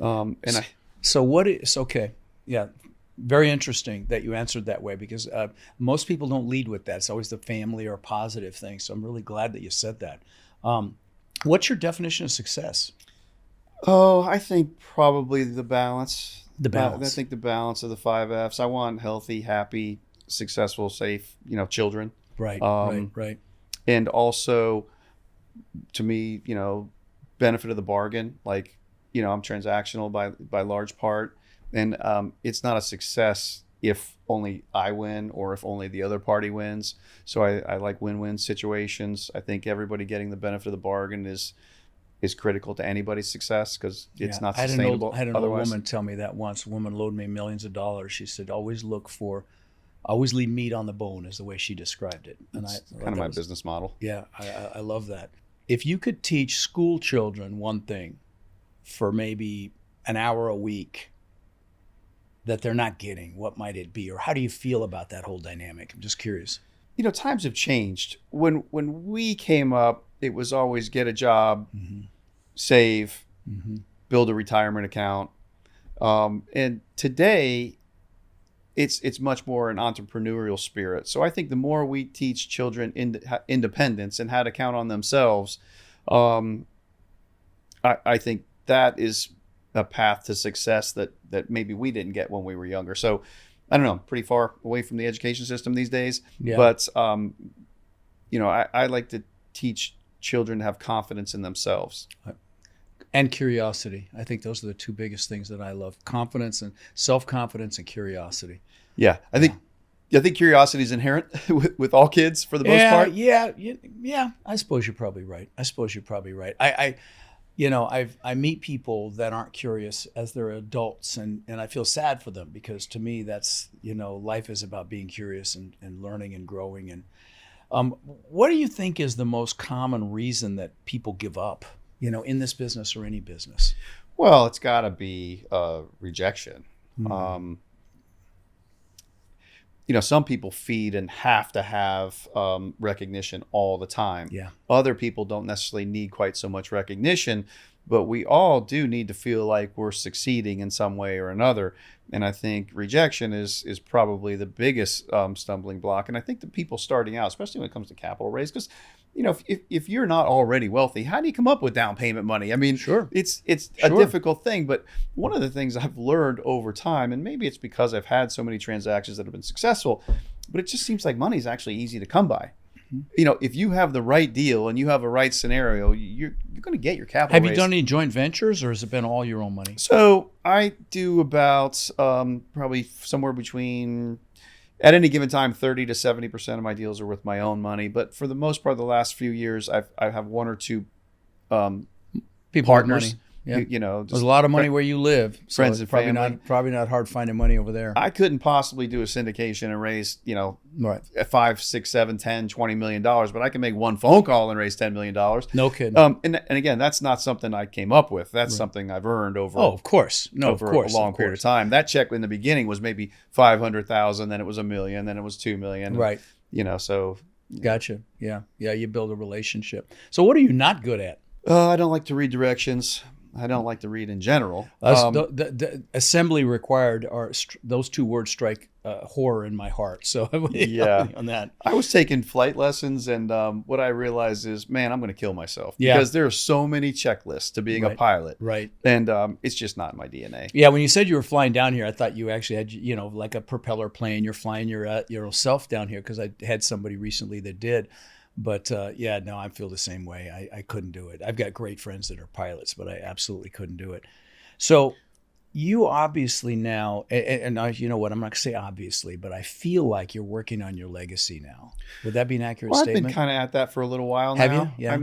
Okay. Yeah. Very interesting that you answered that way, because most people don't lead with that. It's always the family or positive thing. So I'm really glad that you said that. What's your definition of success? Oh, I think probably the balance. The balance. I think the balance of the 5 F's. I want healthy, happy, successful, safe, children. Right, right. And also, to me, benefit of the bargain. Like, I'm transactional by large part. And it's not a success if only I win or if only the other party wins. So I like win-win situations. I think everybody getting the benefit of the bargain is critical to anybody's success, because it's not sustainable. I had an old woman tell me that once. A woman loaned me millions of dollars. She said, always leave meat on the bone, is the way she described it. And it's kind of my business model. Yeah, I love that. If you could teach school children one thing for maybe an hour a week that they're not getting, what might it be? Or how do you feel about that whole dynamic? I'm just curious. Times have changed. When we came up, it was always get a job, save, build a retirement account. And today, it's much more an entrepreneurial spirit. So I think the more we teach children independence and how to count on themselves, I think that is a path to success that maybe we didn't get when we were younger. So I don't know, pretty far away from the education system these days. Yeah. But, I like to teach children to have confidence in themselves. And curiosity. I think those are the 2 biggest things that I love. Confidence and self-confidence and curiosity. Yeah. I think curiosity is inherent with all kids for the most part. Yeah. I suppose you're probably right. I meet people that aren't curious as they're adults, and I feel sad for them, because to me that's, life is about being curious and learning and growing. And what do you think is the most common reason that people give up, in this business or any business? Well, it's got to be rejection. Some people feed and have to have recognition all the time. Yeah. Other people don't necessarily need quite so much recognition, but we all do need to feel like we're succeeding in some way or another. And I think rejection is probably the biggest stumbling block. And I think the people starting out, especially when it comes to capital raise, because if you're not already wealthy, how do you come up with down payment money? I mean, sure, it's a difficult thing. But one of the things I've learned over time, and maybe it's because I've had so many transactions that have been successful, but it just seems like money is actually easy to come by. If you have the right deal and you have a right scenario, you're going to get your capital Have raised. you done any joint ventures, or has it been all your own money? So I do about probably somewhere between, at any given time, 30 to 70% of my deals are with my own money. But for the most part, the last few years, I have 1 or 2 people partners. Money. Yeah. There's a lot of money where you live. So friends and family. Probably not hard finding money over there. I couldn't possibly do a syndication and raise, right, 5, 6, 7, 10, $20 million, but I can make one phone call and raise $10 million. No kidding. And again, that's not something I came up with. That's something I've earned over. Oh, of course. No, over of course, a long period of time. That check in the beginning was maybe $500,000, then it was $1 million, then it was $2 million. Right. So. Gotcha. Yeah. You build a relationship. So what are you not good at? I don't like to read directions. I don't like to read in general. The assembly required are those two words strike horror in my heart. So yeah, on that. I was taking flight lessons, and what I realized is, man, I'm going to kill myself Yeah. because there are so many checklists to being a pilot, Right? And it's just not in my DNA. Yeah, when you said you were flying down here, I thought you actually had, like a propeller plane. You're flying yourself down here, because I had somebody recently that did. But yeah, no, I feel the same way. I couldn't do it. I've got great friends that are pilots, but I absolutely couldn't do it. So you obviously now, and I, you know what, I'm not going to say obviously, but I feel like you're working on your legacy now. Would that be an accurate statement? I've been kind of at that for a little while now. Have you? Yeah. I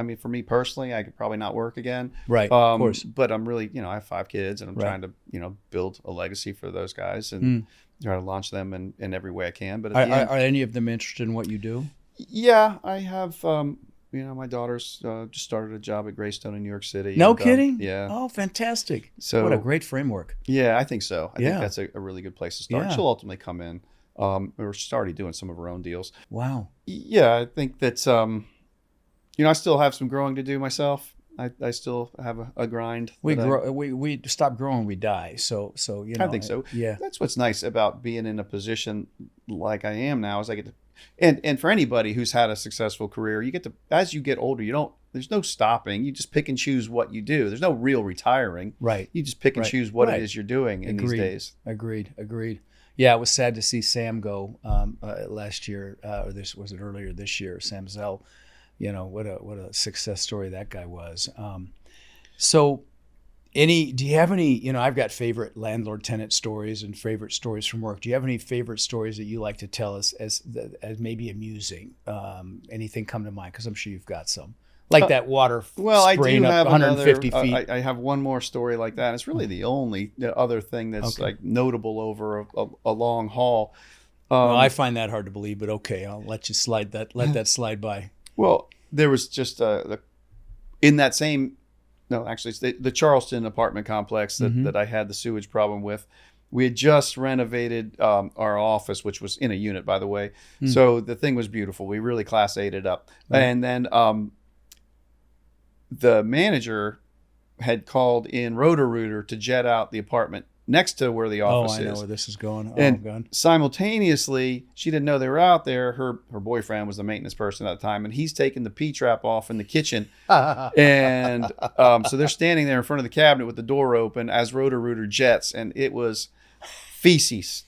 mean, for me personally, I could probably not work again. Right, of course. But I'm really, I have 5 kids, and I'm trying to, build a legacy for those guys and try to launch them in every way I can. But are any of them interested in what you do? Yeah, I have. My daughter's just started a job at Greystone in New York City. No kidding? Yeah. Oh, fantastic. So what a great framework. Yeah, I think so. I think that's a really good place to start. Yeah. She'll ultimately come in. She's already doing some of her own deals. Wow. Yeah, I think that's, I still have some growing to do myself. I still have a grind. We stop growing, we die. So I think so. Yeah. That's what's nice about being in a position like I am now, is I get to. And for anybody who's had a successful career, you get to, as you get older, there's no stopping. You just pick and choose what you do. There's no real retiring. Right. You just pick and choose what it is you're doing in these days. Agreed. Yeah, it was sad to see Sam go last year, or was it earlier this year? Sam Zell, what a success story that guy was. Do you have any, I've got favorite landlord-tenant stories and favorite stories from work. Do you have any favorite stories that you like to tell us as maybe amusing? Anything come to mind? Because I'm sure you've got some. Like that water spraying up 150 feet. I have one more story like that. It's really the only other thing that's like notable over a long haul. I find that hard to believe, but okay, I'll let you let that slide by. Well, there was just in that same. No, actually, it's the Charleston apartment complex that I had the sewage problem with. We had just renovated our office, which was in a unit, by the way. So the thing was beautiful. We really Class A'd it up. Right. And then the manager had called in Roto-Rooter to jet out the apartment next to where the office is. I know where this is going. And God. Simultaneously, she didn't know they were out there. Her boyfriend was the maintenance person at the time, and he's taking the P-trap off in the kitchen. And so they're standing there in front of the cabinet with the door open as Roto-Rooter jets, and it was feces,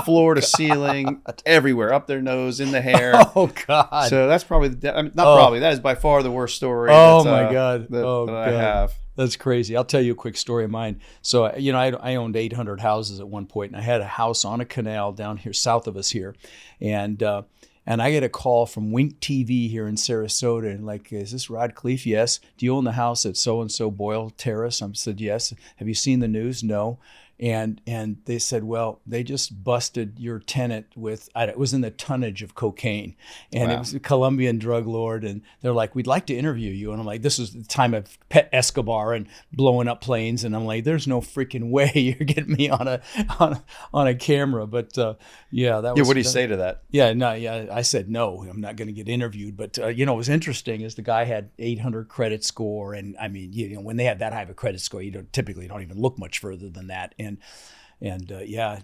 floor to ceiling, everywhere, up their nose, in the hair. Oh, God. So that's probably, that is by far the worst story my God. that I have. That's crazy. I'll tell you a quick story of mine. So, I owned 800 houses at one point, and I had a house on a canal down here south of us here. And I get a call from Wink TV here in Sarasota, and like, is this Rod Khleif? Yes. Do you own the house at so-and-so Boyle Terrace? I said, yes. Have you seen the news? No. And they said, well, they just busted your tenant with, it was in the tonnage of cocaine, and It was a Colombian drug lord, and they're like, we'd like to interview you. And I'm like, this was the time of Pet Escobar and blowing up planes, and I'm like, there's no freaking way you're getting me on a camera. But that was. Yeah, what do you say to that? I said no, I'm not going to get interviewed. But what was interesting is the guy had 800 credit score, and I mean, when they have that high of a credit score, you typically don't even look much further than that.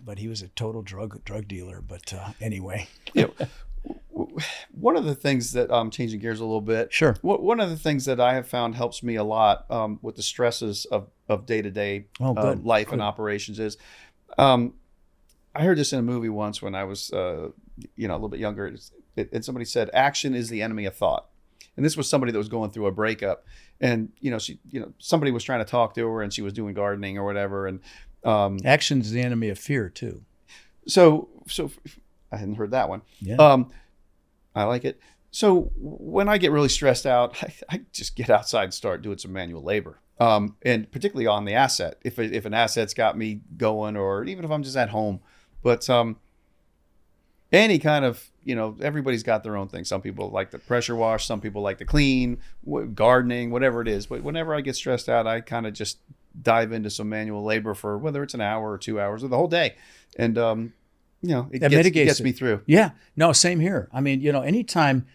But he was a total drug dealer. But anyway, one of the things that changing gears a little bit. Sure. One of the things that I have found helps me a lot with the stresses of day-to-day life and operations is, I heard this in a movie once when I was a little bit younger, and somebody said, "Action is the enemy of thought." And this was somebody that was going through a breakup, and somebody was trying to talk to her, and she was doing gardening or whatever, and action is the enemy of fear too. So I hadn't heard that one. Yeah. I like it. So when I get really stressed out, I just get outside and start doing some manual labor. And particularly on the asset, if an asset's got me going, or even if I'm just at home, but any kind of, everybody's got their own thing. Some people like to pressure wash, some people like to clean, gardening, whatever it is. But whenever I get stressed out, I kind of just dive into some manual labor for whether it's an hour or 2 hours or the whole day. And, it gets me through. Yeah, no, same here. I mean, anytime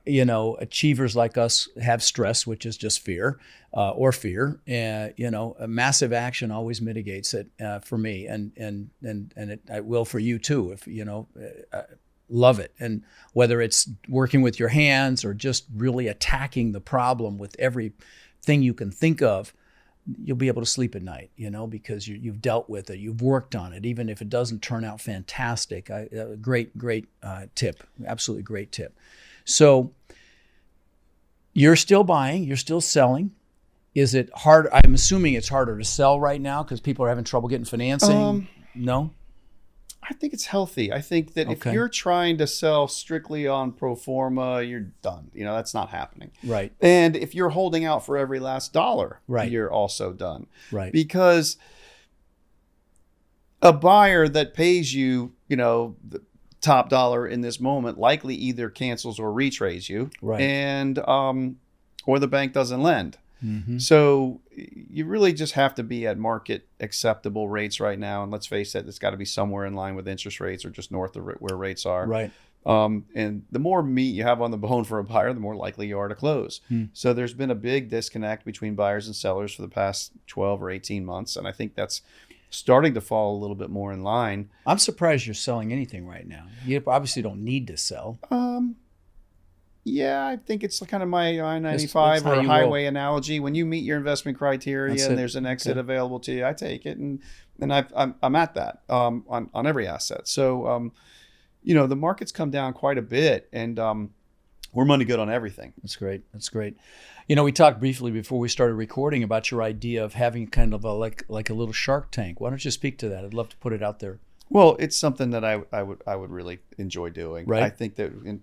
achievers like us have stress, which is just fear or fear. And, a massive action always mitigates it for me. And it will for you too, if, love it. And whether it's working with your hands or just really attacking the problem with everything you can think of, you'll be able to sleep at night, because you've dealt with it, you've worked on it, even if it doesn't turn out fantastic. Great tip, absolutely great tip. So you're still buying, you're still selling. Is it hard? I'm assuming it's harder to sell right now because people are having trouble getting financing. No? I think it's healthy. I think that if you're trying to sell strictly on pro forma, you're done. That's not happening. Right. And if you're holding out for every last dollar, you're also done. Right. Because a buyer that pays you, the top dollar in this moment likely either cancels or retrades you. Right. And or the bank doesn't lend. Mm-hmm. So you really just have to be at market acceptable rates right now. And let's face it, it's got to be somewhere in line with interest rates or just north of where rates are. Right. And the more meat you have on the bone for a buyer, the more likely you are to close. So there's been a big disconnect between buyers and sellers for the past 12 or 18 months. And I think that's starting to fall a little bit more in line. I'm surprised you're selling anything right now. You obviously don't need to sell. Yeah, I think it's kind of my I-95 or highway analogy. When you meet your investment criteria and there's an exit available to you, I take it, and I'm at that on every asset. So, the market's come down quite a bit, and we're money good on everything. That's great. That's great. We talked briefly before we started recording about your idea of having kind of like a little Shark Tank. Why don't you speak to that? I'd love to put it out there. Well, it's something that I would really enjoy doing. Right. I think that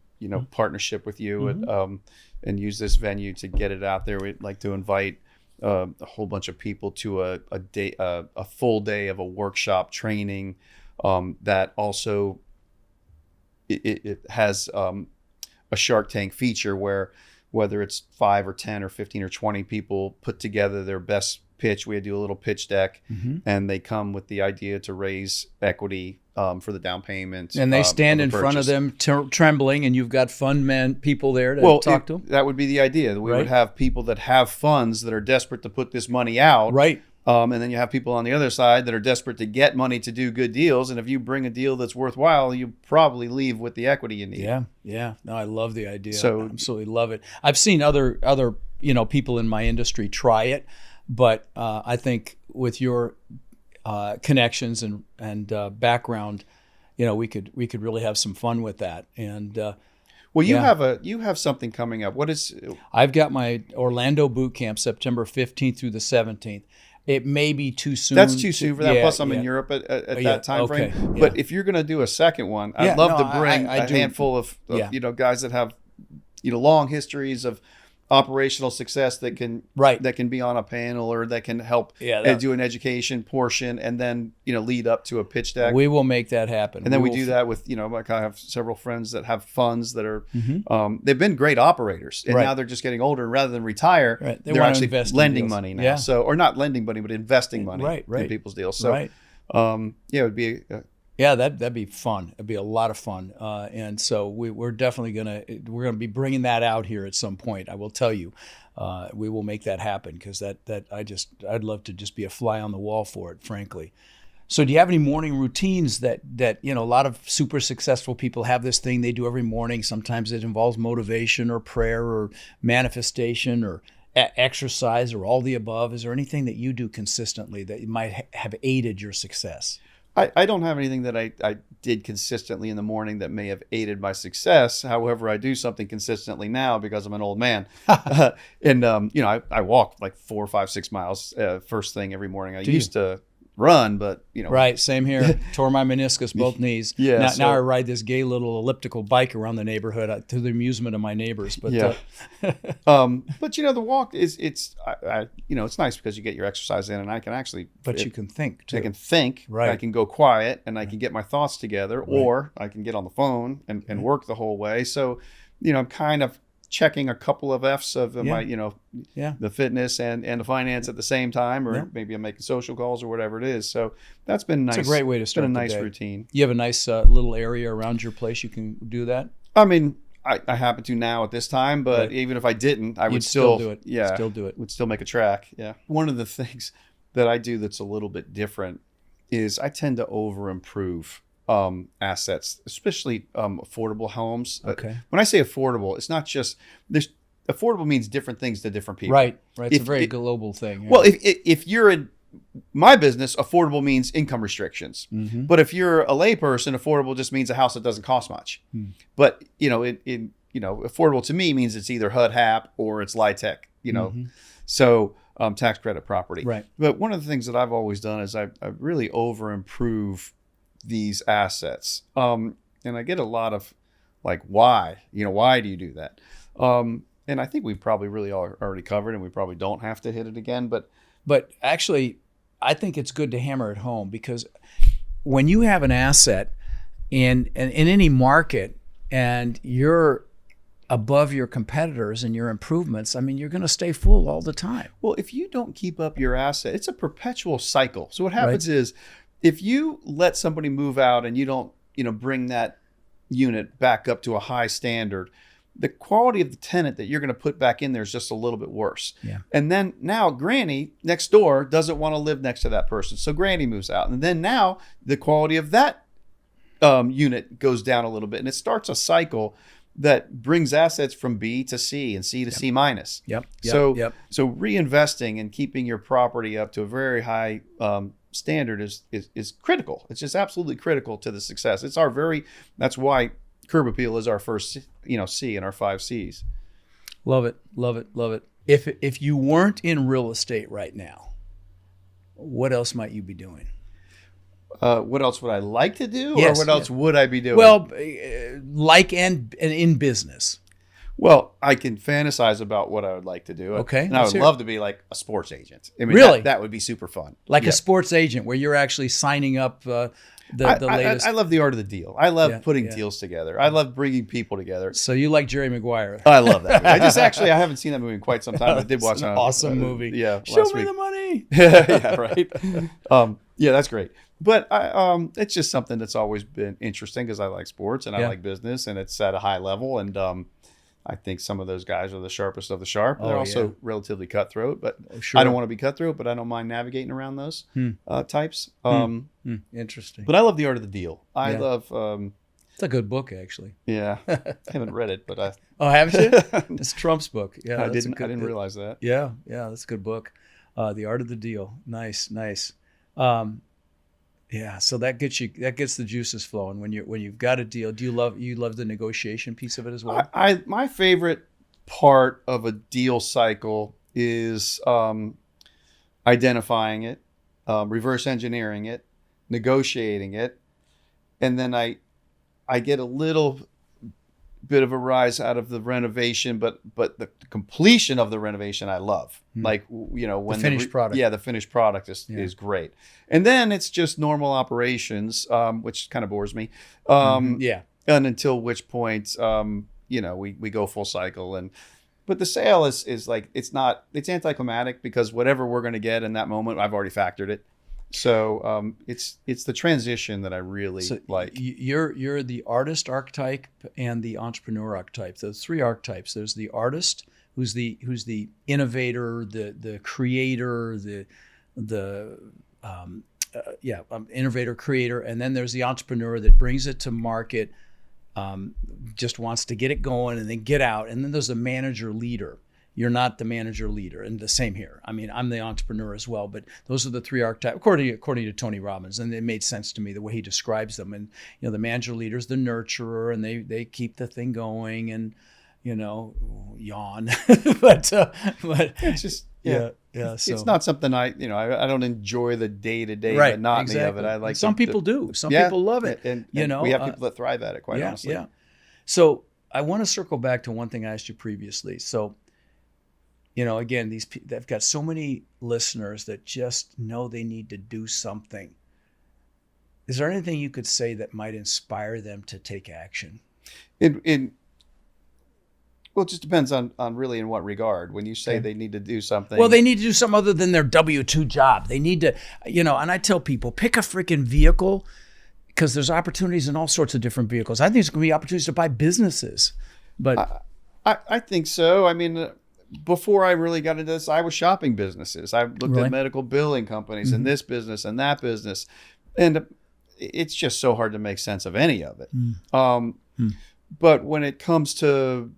partnership with you and use this venue to get it out there. We'd like to invite a whole bunch of people to a full day of a workshop training that also it has a Shark Tank feature where whether it's 5 or 10 or 15 or 20 people put together their best pitch. We do a little pitch deck, and they come with the idea to raise equity for the down payment. And they stand in front of them trembling, and you've got fund people there to talk to them? That would be the idea. We would have people that have funds that are desperate to put this money out. Right. And then you have people on the other side that are desperate to get money to do good deals. And if you bring a deal that's worthwhile, you probably leave with the equity you need. Yeah. No, I love the idea. So, I absolutely love it. I've seen other people in my industry try it, but I think with your connections and background, we could really have some fun with that. And well, you have something coming up. What is? I've got my Orlando boot camp September 15th through the 17th. It may be too soon. That's too soon for that. Plus, I'm in Europe at that time frame. Okay, but if you're going to do a second one, I'd love to bring a handful of guys that have long histories of operational success that can be on a panel or that can help do an education portion and then lead up to a pitch deck. We will make that happen. And then we do that with like I have several friends that have funds that are they've been great operators and now they're just getting older, and rather than retire they're actually lending money now. So, or not lending money but investing money in people's deals. So it would be that'd be fun. It'd be a lot of fun, and so we're definitely gonna be bringing that out here at some point. I will tell you, we will make that happen because I'd love to just be a fly on the wall for it, frankly. So, do you have any morning routines that a lot of super successful people have this thing they do every morning? Sometimes it involves motivation or prayer or manifestation or exercise or all the above. Is there anything that you do consistently that might have aided your success? I don't have anything that I did consistently in the morning that may have aided my success. However, I do something consistently now because I'm an old man. And, I walk like 4, 5, 6 miles first thing every morning. I used to run, but Right, same here. Tore my meniscus, both knees. Now I ride this gay little elliptical bike around the neighborhood to the amusement of my neighbors. But but the walk it's nice because you get your exercise in, and I can actually. But you can think too. I can think. Right. I can go quiet, and I can get my thoughts together, or I can get on the phone and work the whole way. So, I'm kind of checking a couple of F's of my, the fitness and the finance at the same time, or maybe I'm making social calls or whatever it is. So that's been nice. It's a great way to start. It's been a the nice day. routine. You have a nice little area around your place you can do that? I mean, I happen to now at this time, but Right. even if I didn't, I would You'd still do it. Yeah, Still do it. Would still make a track. Yeah. One of the things that I do that's a little bit different is I tend to over improve assets, especially affordable homes. Okay. When I say affordable, it's not just affordable means different things to different people. Right. It's a very global thing. Yeah. Well, if you're in my business, affordable means income restrictions. Mm-hmm. But if you're a layperson, affordable just means a house that doesn't cost much. But affordable to me means it's either HUD HAP or it's LIHTC. So tax credit property. Right. But one of the things that I've always done is I really over improve these assets. And I get a lot of like, why? Why do you do that? And I think we've probably really already covered, and we probably don't have to hit it again. But actually, I think it's good to hammer it home, because when you have an asset in any market and you're above your competitors and your improvements, I mean, you're going to stay full all the time. Well, if you don't keep up your asset, it's a perpetual cycle. So what happens is, if you let somebody move out and you don't, bring that unit back up to a high standard, the quality of the tenant that you're going to put back in there is just a little bit worse. Yeah. And then now Granny next door doesn't want to live next to that person. So Granny moves out. And then now the quality of that unit goes down a little bit. And it starts a cycle that brings assets from B to C and C to C minus. So reinvesting and keeping your property up to a very high standard is critical. It's just absolutely critical to the success. That's why curb appeal is our first, C in our 5 C's. Love it. If you weren't in real estate right now, what else might you be doing? What else would I like to do, Yes, or what else would I be doing? Well, and in business. Well, I can fantasize about what I would like to do. Okay, and I would love to be like a sports agent. I mean, really, that would be super fun. Like a sports agent, where you're actually signing up the latest. I love the art of the deal. I love putting deals together. I love bringing people together. So you like Jerry Maguire? I love that movie. I haven't seen that movie in quite some time. I did watch an awesome movie. Yeah, show me the money. Yeah, right. Yeah, that's great. But it's just something that's always been interesting, because I like sports and I like business, and it's at a high level. And I think some of those guys are the sharpest of the sharp. They're also relatively cutthroat, but I don't want to be cutthroat, but I don't mind navigating around those types. Interesting. But I love the art of the deal. I love. It's a good book, actually. Yeah, I haven't read it, but I. Oh, haven't you? It's Trump's book. Yeah, I didn't realize that. Yeah, that's a good book. The Art of the Deal. Nice. Yeah, so that gets the juices flowing when you've got a deal. Do you love the negotiation piece of it as well? My favorite part of a deal cycle is identifying it, reverse engineering it, negotiating it, and then I get a little bit of a rise out of the renovation, but the completion of the renovation I love. Like, when the finished product. Yeah, the finished product is great. And then it's just normal operations, which kind of bores me. And until which point, we go full cycle. But the sale is like, it's anticlimactic, because whatever we're going to get in that moment, I've already factored it. So it's the transition that I really like. You're the artist archetype and the entrepreneur archetype. Those 3 archetypes. There's the artist, who's the innovator, the creator, innovator, creator, and then there's the entrepreneur that brings it to market, just wants to get it going and then get out, and then there's the manager leader. You're not the manager leader, and the same here. I mean, I'm the entrepreneur as well, but those are the 3 archetypes, according to Tony Robbins, and it made sense to me the way he describes them. And the manager leader is the nurturer, and they keep the thing going, and yawn, but it's just So it's not something I don't enjoy the day-to-day monotony of it. I like some people do. Some people love it, and we have people that thrive at it. Quite honestly. Yeah. So I want to circle back to one thing I asked you previously. So. Again, they've got so many listeners that just know they need to do something. Is there anything you could say that might inspire them to take action? Well, it just depends on really in what regard. When you say they need to do something. Well, they need to do something other than their W-2 job. They need to, and I tell people, pick a freaking vehicle, because there's opportunities in all sorts of different vehicles. I think there's going to be opportunities to buy businesses. But I think so. I mean, before I really got into this, I was shopping businesses. I looked at medical billing companies and this business and that business. And it's just so hard to make sense of any of it. But when it comes to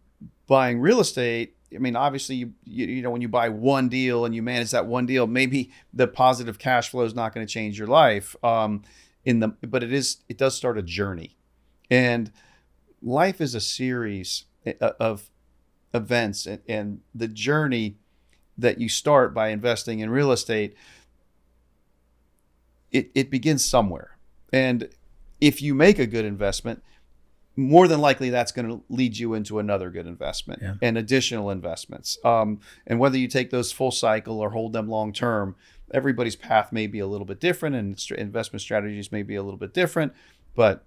buying real estate, I mean, obviously, you know, when you buy one deal and you manage that one deal, maybe the positive cash flow is not going to change your life. But it does start a journey. And life is a series of events, and the journey that you start by investing in real estate, it begins somewhere. And if you make a good investment, more than likely that's going to lead you into another good investment and additional investments. And whether you take those full cycle or hold them long term, everybody's path may be a little bit different, and investment strategies may be a little bit different, but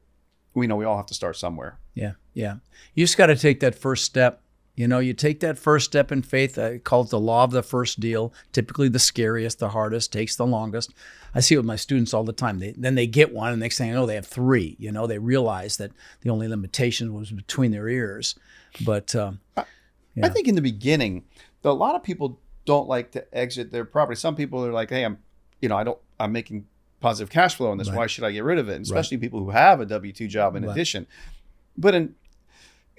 we know we all have to start somewhere. Yeah. You just got to take that first step. You know, you take that first step in faith. I call it the law of the first deal. Typically the scariest, the hardest, takes the longest. I see it with my students all the time. Then they get one, and next thing I know, they have three. You know, they realize that the only limitation was between their ears. But I think in the beginning, a lot of people don't like to exit their property. Some people are like, hey, I'm making positive cash flow on this. Why should I get rid of it? And especially people who have a W-2 job in addition. But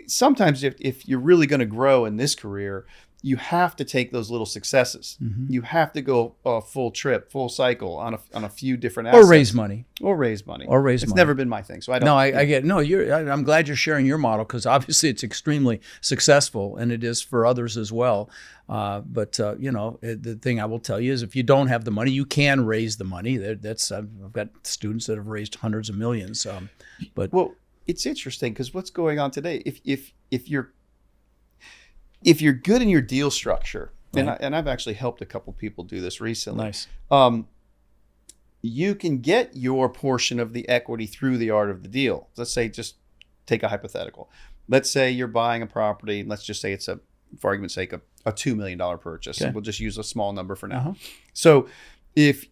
sometimes if you're really going to grow in this career, you have to take those little successes. You have to go a full trip, full cycle on a few different assets. Or raise money. It's never been my thing. So I don't. No, I get no. I'm glad you're sharing your model, because obviously it's extremely successful, and it is for others as well. But you know, the thing I will tell you is, if you don't have the money, you can raise the money. I've got students that have raised hundreds of millions. Well, it's interesting, because what's going on today, if you're good in your deal structure, and I've actually helped a couple people do this recently. Nice. You can get your portion of the equity through the art of the deal. Let's say, just take a hypothetical. Let's say you're buying a property. Let's just say it's for argument's sake, a $2 million purchase. Okay. We'll just use a small number for now. So if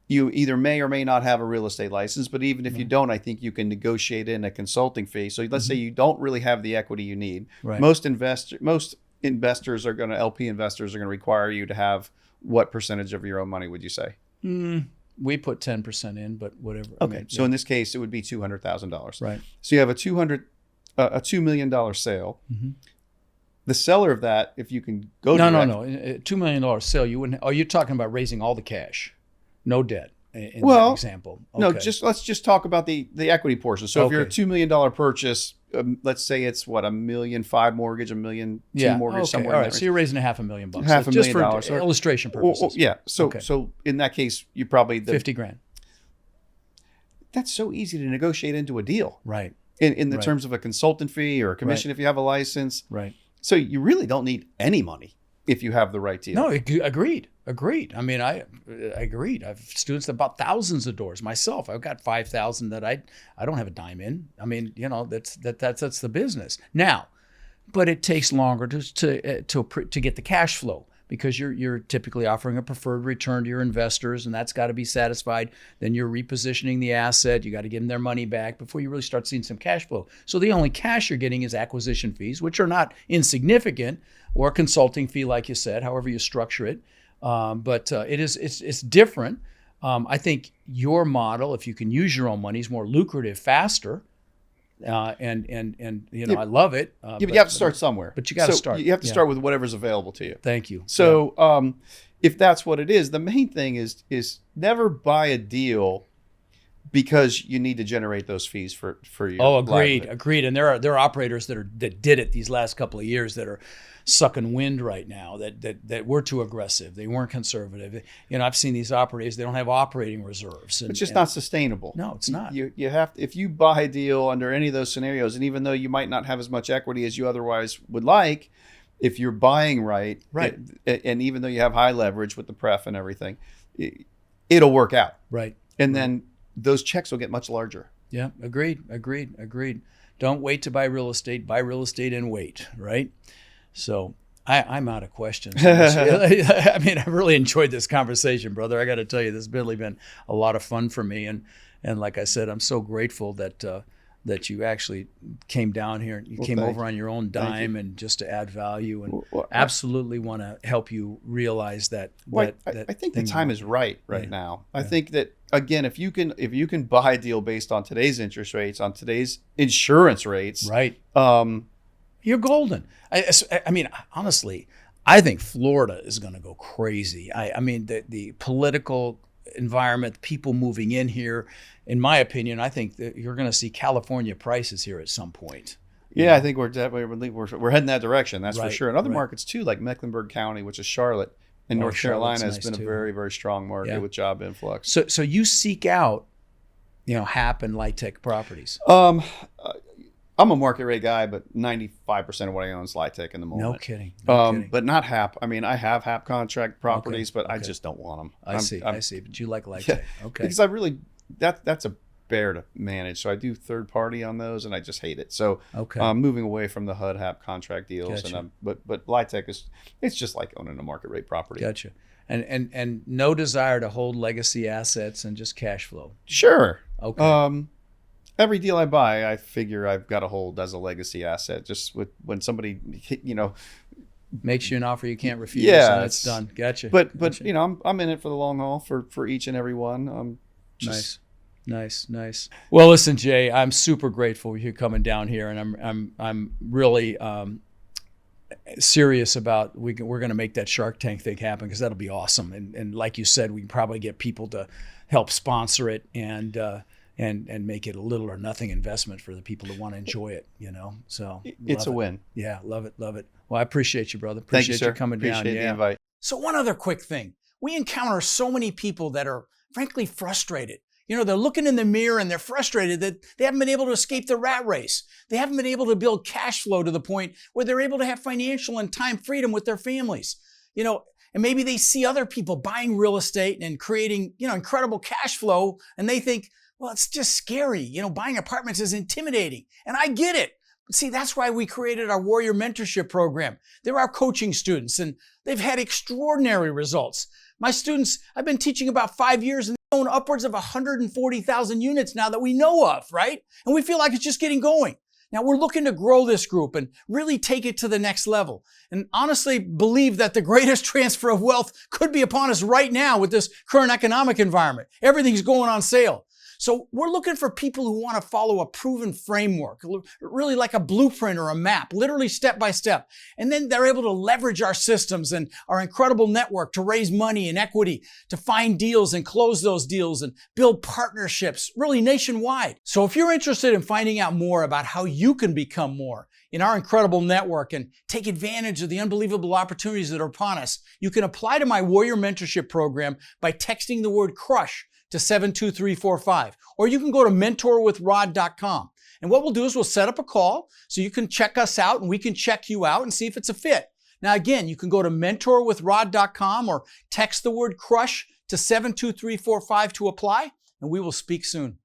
you either may or may not have a real estate license, but even if you don't, I think you can negotiate in a consulting fee. So let's say you don't really have the equity you need. Most investors are going to, LP investors are going to require you to have what percentage of your own money, would you say? We put 10% in, but whatever. Okay. So in this case, it would be $200,000. Right. So you have a $2 million sale. The seller of that, if you can go No. A $2 million sale, you wouldn't. Oh, you're talking about raising all the cash, no debt. In that example. Okay. No, let's just talk about the equity portion. So if you're a $2 million purchase, let's say it's what, $1.5 million mortgage, $1.2 million mortgage, somewhere. All right. So you're raising $500,000. $500,000 just for illustration purposes. So in that case, you probably $50,000. That's so easy to negotiate into a deal. Right. In the terms of a consultant fee or a commission if you have a license. Right. So you really don't need any money if you have the right deal. No, agreed. I mean, I agreed. I have students that bought thousands of doors. Myself, I've got 5,000 that I don't have a dime in. I mean, you know, that's the business now. But it takes longer to get the cash flow, because you're typically offering a preferred return to your investors, and that's got to be satisfied. Then you're repositioning the asset. You got to give them their money back before you really start seeing some cash flow. So the only cash you're getting is acquisition fees, which are not insignificant, or a consulting fee, like you said, however you structure it. But it's different. I think your model, if you can use your own money, is more lucrative, faster. And you know, I love it. But you have to start somewhere. But you got to start. You have to start with whatever's available to you. Thank you. So if that's what it is, the main thing is never buy a deal because you need to generate those fees for your agreed. And there are operators that did it these last couple of years that are sucking wind right now, that were too aggressive. They weren't conservative. You know, I've seen these operators, they don't have operating reserves. It's just not sustainable. No, it's not. You have to, if you buy a deal under any of those scenarios, and even though you might not have as much equity as you otherwise would like, if you're buying right, and even though you have high leverage with the pref and everything, it'll work out. Right. And then those checks will get much larger. Yeah, agreed. Don't wait to buy real estate. Buy real estate and wait, right? So I'm out of questions. I mean, I've really enjoyed this conversation, brother. I got to tell you, this has really been a lot of fun for me. And like I said, I'm so grateful that that you actually came down here. You came over on your own dime and just to add value, and absolutely want to help you realize that. I think the time is right now. I think that, again, if you can buy a deal based on today's interest rates, on today's insurance rates, right, you're golden. I mean, honestly, I think Florida is going to go crazy. I mean, the political environment, people moving in here. In my opinion, I think that you're going to see California prices here at some point. Yeah, I think we're heading that direction. That's for sure. And other markets too, like Mecklenburg County, which is Charlotte in North Carolina, has been a very, very strong market with job influx. So you seek out, HAP and LIHTC properties. I'm a market rate guy, but 95% of what I own is LIHTC in the moment. No kidding. But not HAP. I mean, I have HAP contract properties, but I just don't want them. I see. But you like LIHTC. Yeah, okay. Because I really, that's a bear to manage. So I do third party on those, and I just hate it. So I'm moving away from the HUD HAP contract deals. Gotcha. But LIHTC it's just like owning a market rate property. Gotcha. And no desire to hold legacy assets and just cash flow. Sure. Okay. Every deal I buy, I figure I've got to hold as a legacy asset. Just when somebody, makes you an offer you can't refuse. Yeah, and it's done. Gotcha. But gotcha. I'm in it for the long haul for each and every one. Nice. Well, listen, Jay, I'm super grateful you coming down here, and I'm really serious about we're going to make that Shark Tank thing happen, because that'll be awesome. And like you said, we can probably get people to help sponsor it and make it a little or nothing investment for the people that want to enjoy it, So it's a win. Yeah, love it. Well, I appreciate you, brother. Appreciate you coming down. Appreciate the invite. So one other quick thing. We encounter so many people that are frankly frustrated. They're looking in the mirror and they're frustrated that they haven't been able to escape the rat race. They haven't been able to build cash flow to the point where they're able to have financial and time freedom with their families. And maybe they see other people buying real estate and creating, incredible cash flow, and they think, well, it's just scary. Buying apartments is intimidating. And I get it. But see, that's why we created our Warrior Mentorship Program. They're our coaching students, and they've had extraordinary results. My students, I've been teaching about 5 years, and they own upwards of 140,000 units now that we know of, right? And we feel like it's just getting going. Now, we're looking to grow this group and really take it to the next level. And honestly believe that the greatest transfer of wealth could be upon us right now with this current economic environment. Everything's going on sale. So we're looking for people who want to follow a proven framework, really like a blueprint or a map, literally step by step. And then they're able to leverage our systems and our incredible network to raise money and equity, to find deals and close those deals and build partnerships, really nationwide. So if you're interested in finding out more about how you can become more in our incredible network and take advantage of the unbelievable opportunities that are upon us, you can apply to my Warrior Mentorship Program by texting the word CRUSH to 72345, or you can go to mentorwithrod.com. And what we'll do is we'll set up a call so you can check us out and we can check you out and see if it's a fit. Now, again, you can go to mentorwithrod.com or text the word CRUSH to 72345 to apply, and we will speak soon.